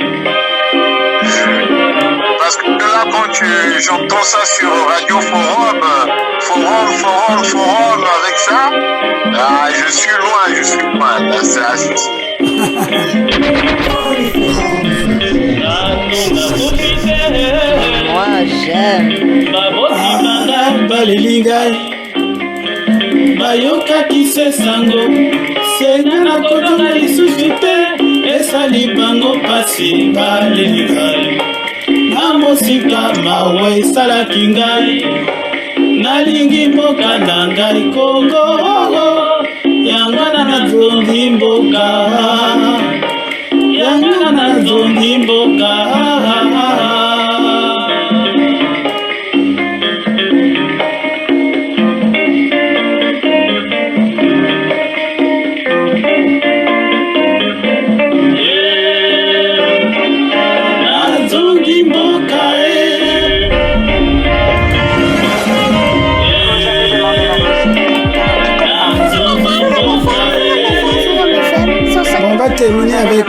Parce que là, quand j'entends ça sur Radio Forum, avec ça, ah, je suis loin. Là, c'est assez. Moi, j'aime. Balilingai bayokaki se sango senga na kodonga lisusu te esali bango pasi balilingai na mosika mawe esalaki ngai nalingi mboka na ngai Kongo yangana nazongi mboka Terminer avec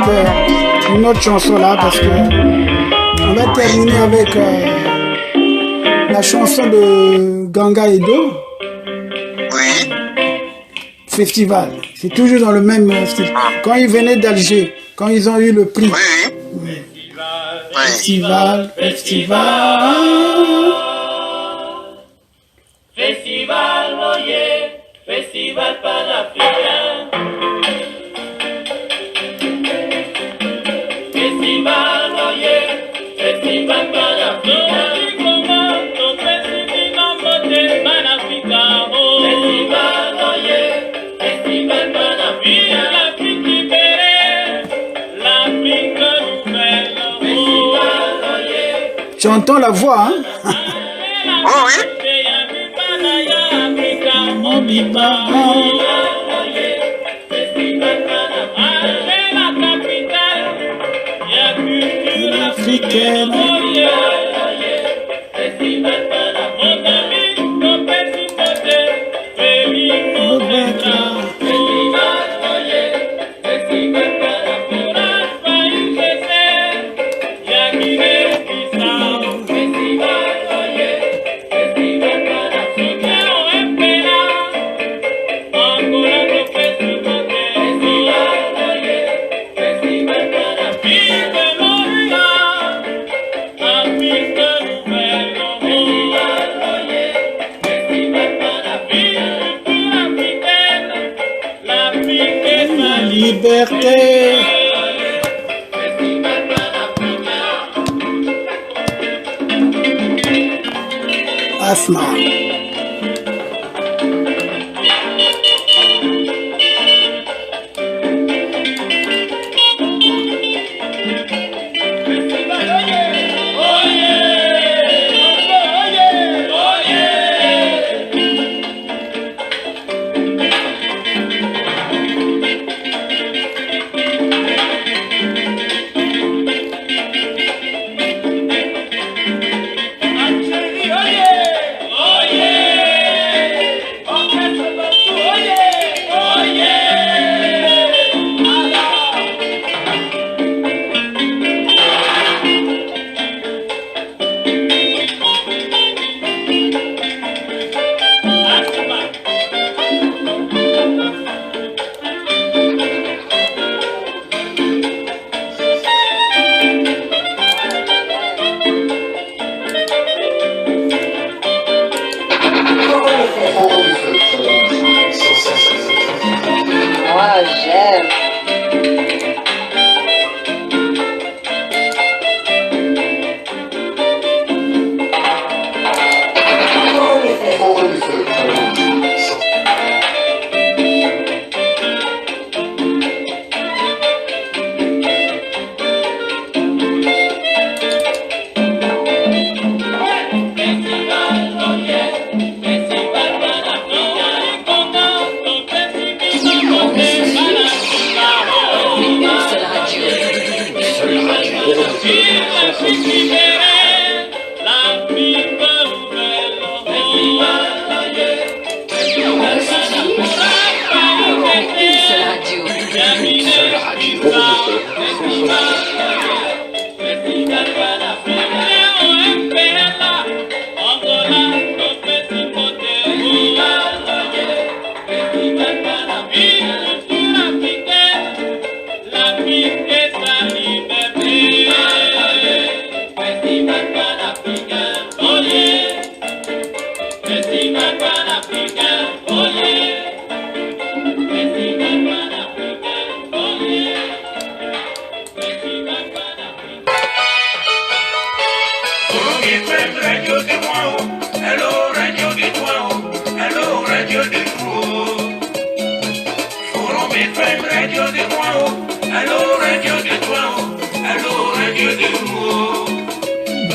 une autre chanson là parce que on va terminer avec la chanson de Ganga Edo. Oui. Festival. C'est toujours dans le même style. Quand ils venaient d'Alger, quand ils ont eu le prix. Oui. Festival. Festival, oye, festival panafricain. Festival, oye, festival panafricain. Festival, oye, festival panafricain. L'Afrique libérée, l'Afrique nouvelle. Festival, oye. Tu entends la voix, hein? Oui. Africaine. Liberté. Asma. Festival,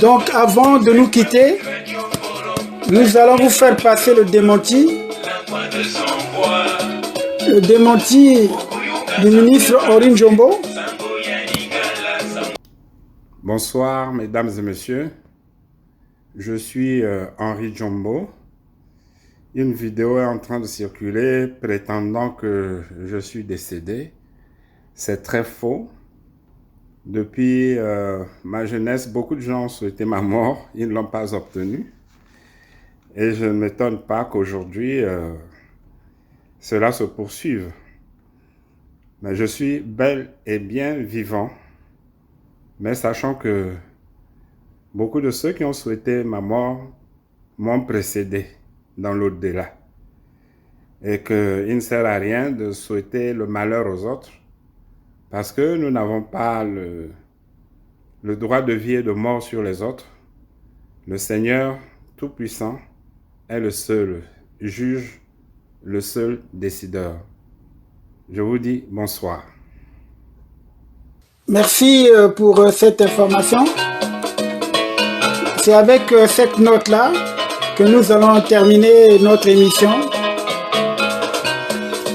Donc avant de nous quitter, nous allons vous faire passer le démenti. Le démenti du ministre Henri Djombo. Bonsoir mesdames et messieurs, je suis Henri Djombo. Une vidéo est en train de circuler prétendant que je suis décédé. C'est très faux. Depuis ma jeunesse, beaucoup de gens ont souhaité ma mort, ils ne l'ont pas obtenue. Et je ne m'étonne pas qu'aujourd'hui, cela se poursuive. Mais je suis bel et bien vivant, mais sachant que beaucoup de ceux qui ont souhaité ma mort m'ont précédé dans l'au-delà. Et qu'il ne sert à rien de souhaiter le malheur aux autres, parce que nous n'avons pas le droit de vie et de mort sur les autres. Le Seigneur Tout-Puissant est le seul juge, le seul décideur. Je vous dis bonsoir. Merci pour cette information. C'est avec cette note-là que nous allons terminer notre émission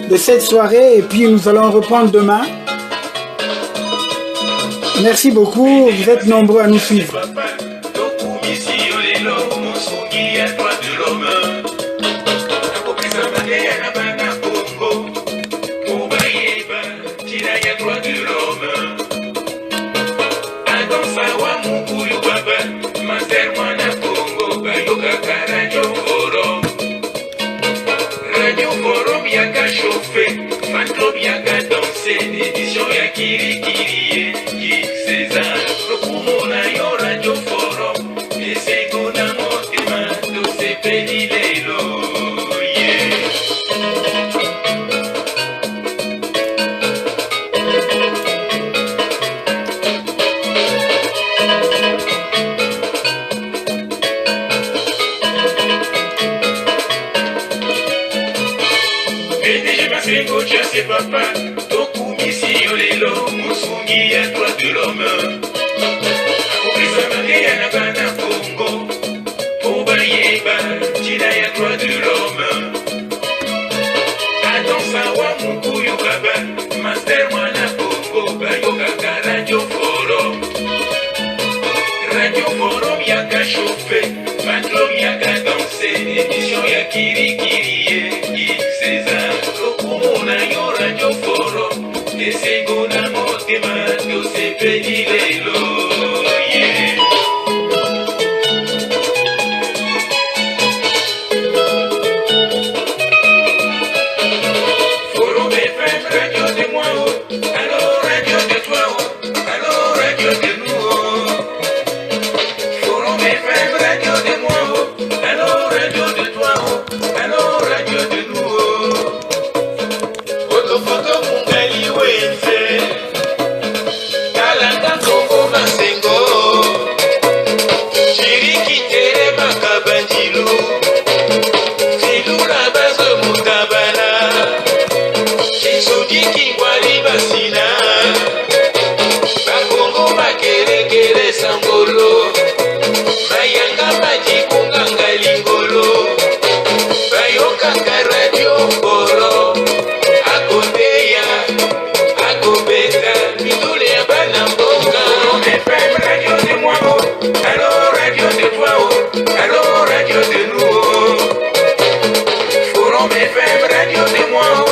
de cette soirée et puis nous allons reprendre demain. Merci beaucoup, vous êtes nombreux à nous suivre. Papa, tokumisi olelo musungi ya droit de l'homme. Akopesa maria na bana Congo, po bayeba tina ya droit de l'homme. Adonsa wa mukuyu baba, master mwana Congo, bayokaka Radio Forum. Radio Forum yaka chauffe, patron yaka danse, émission ya kirikiri ye César. Yo Radio Forum, esegona motema, tosepeli lelo, yeah. Forum FM, radio de moi, alors radio de toi, alors radio de nous. Forum FM, radio de moi, alors radio de toi, alors radio de nous. Foto mungali wenze Kalanda Congo Masengo Chiriki tere makabandilu Filula bazo mutabana Kisudi kingwali basina Bakongo makerekere sangolo Mayanga majikunga ngalingolo Bayokanga Radio Forum Radio de nous. Forum FM, radio de moi.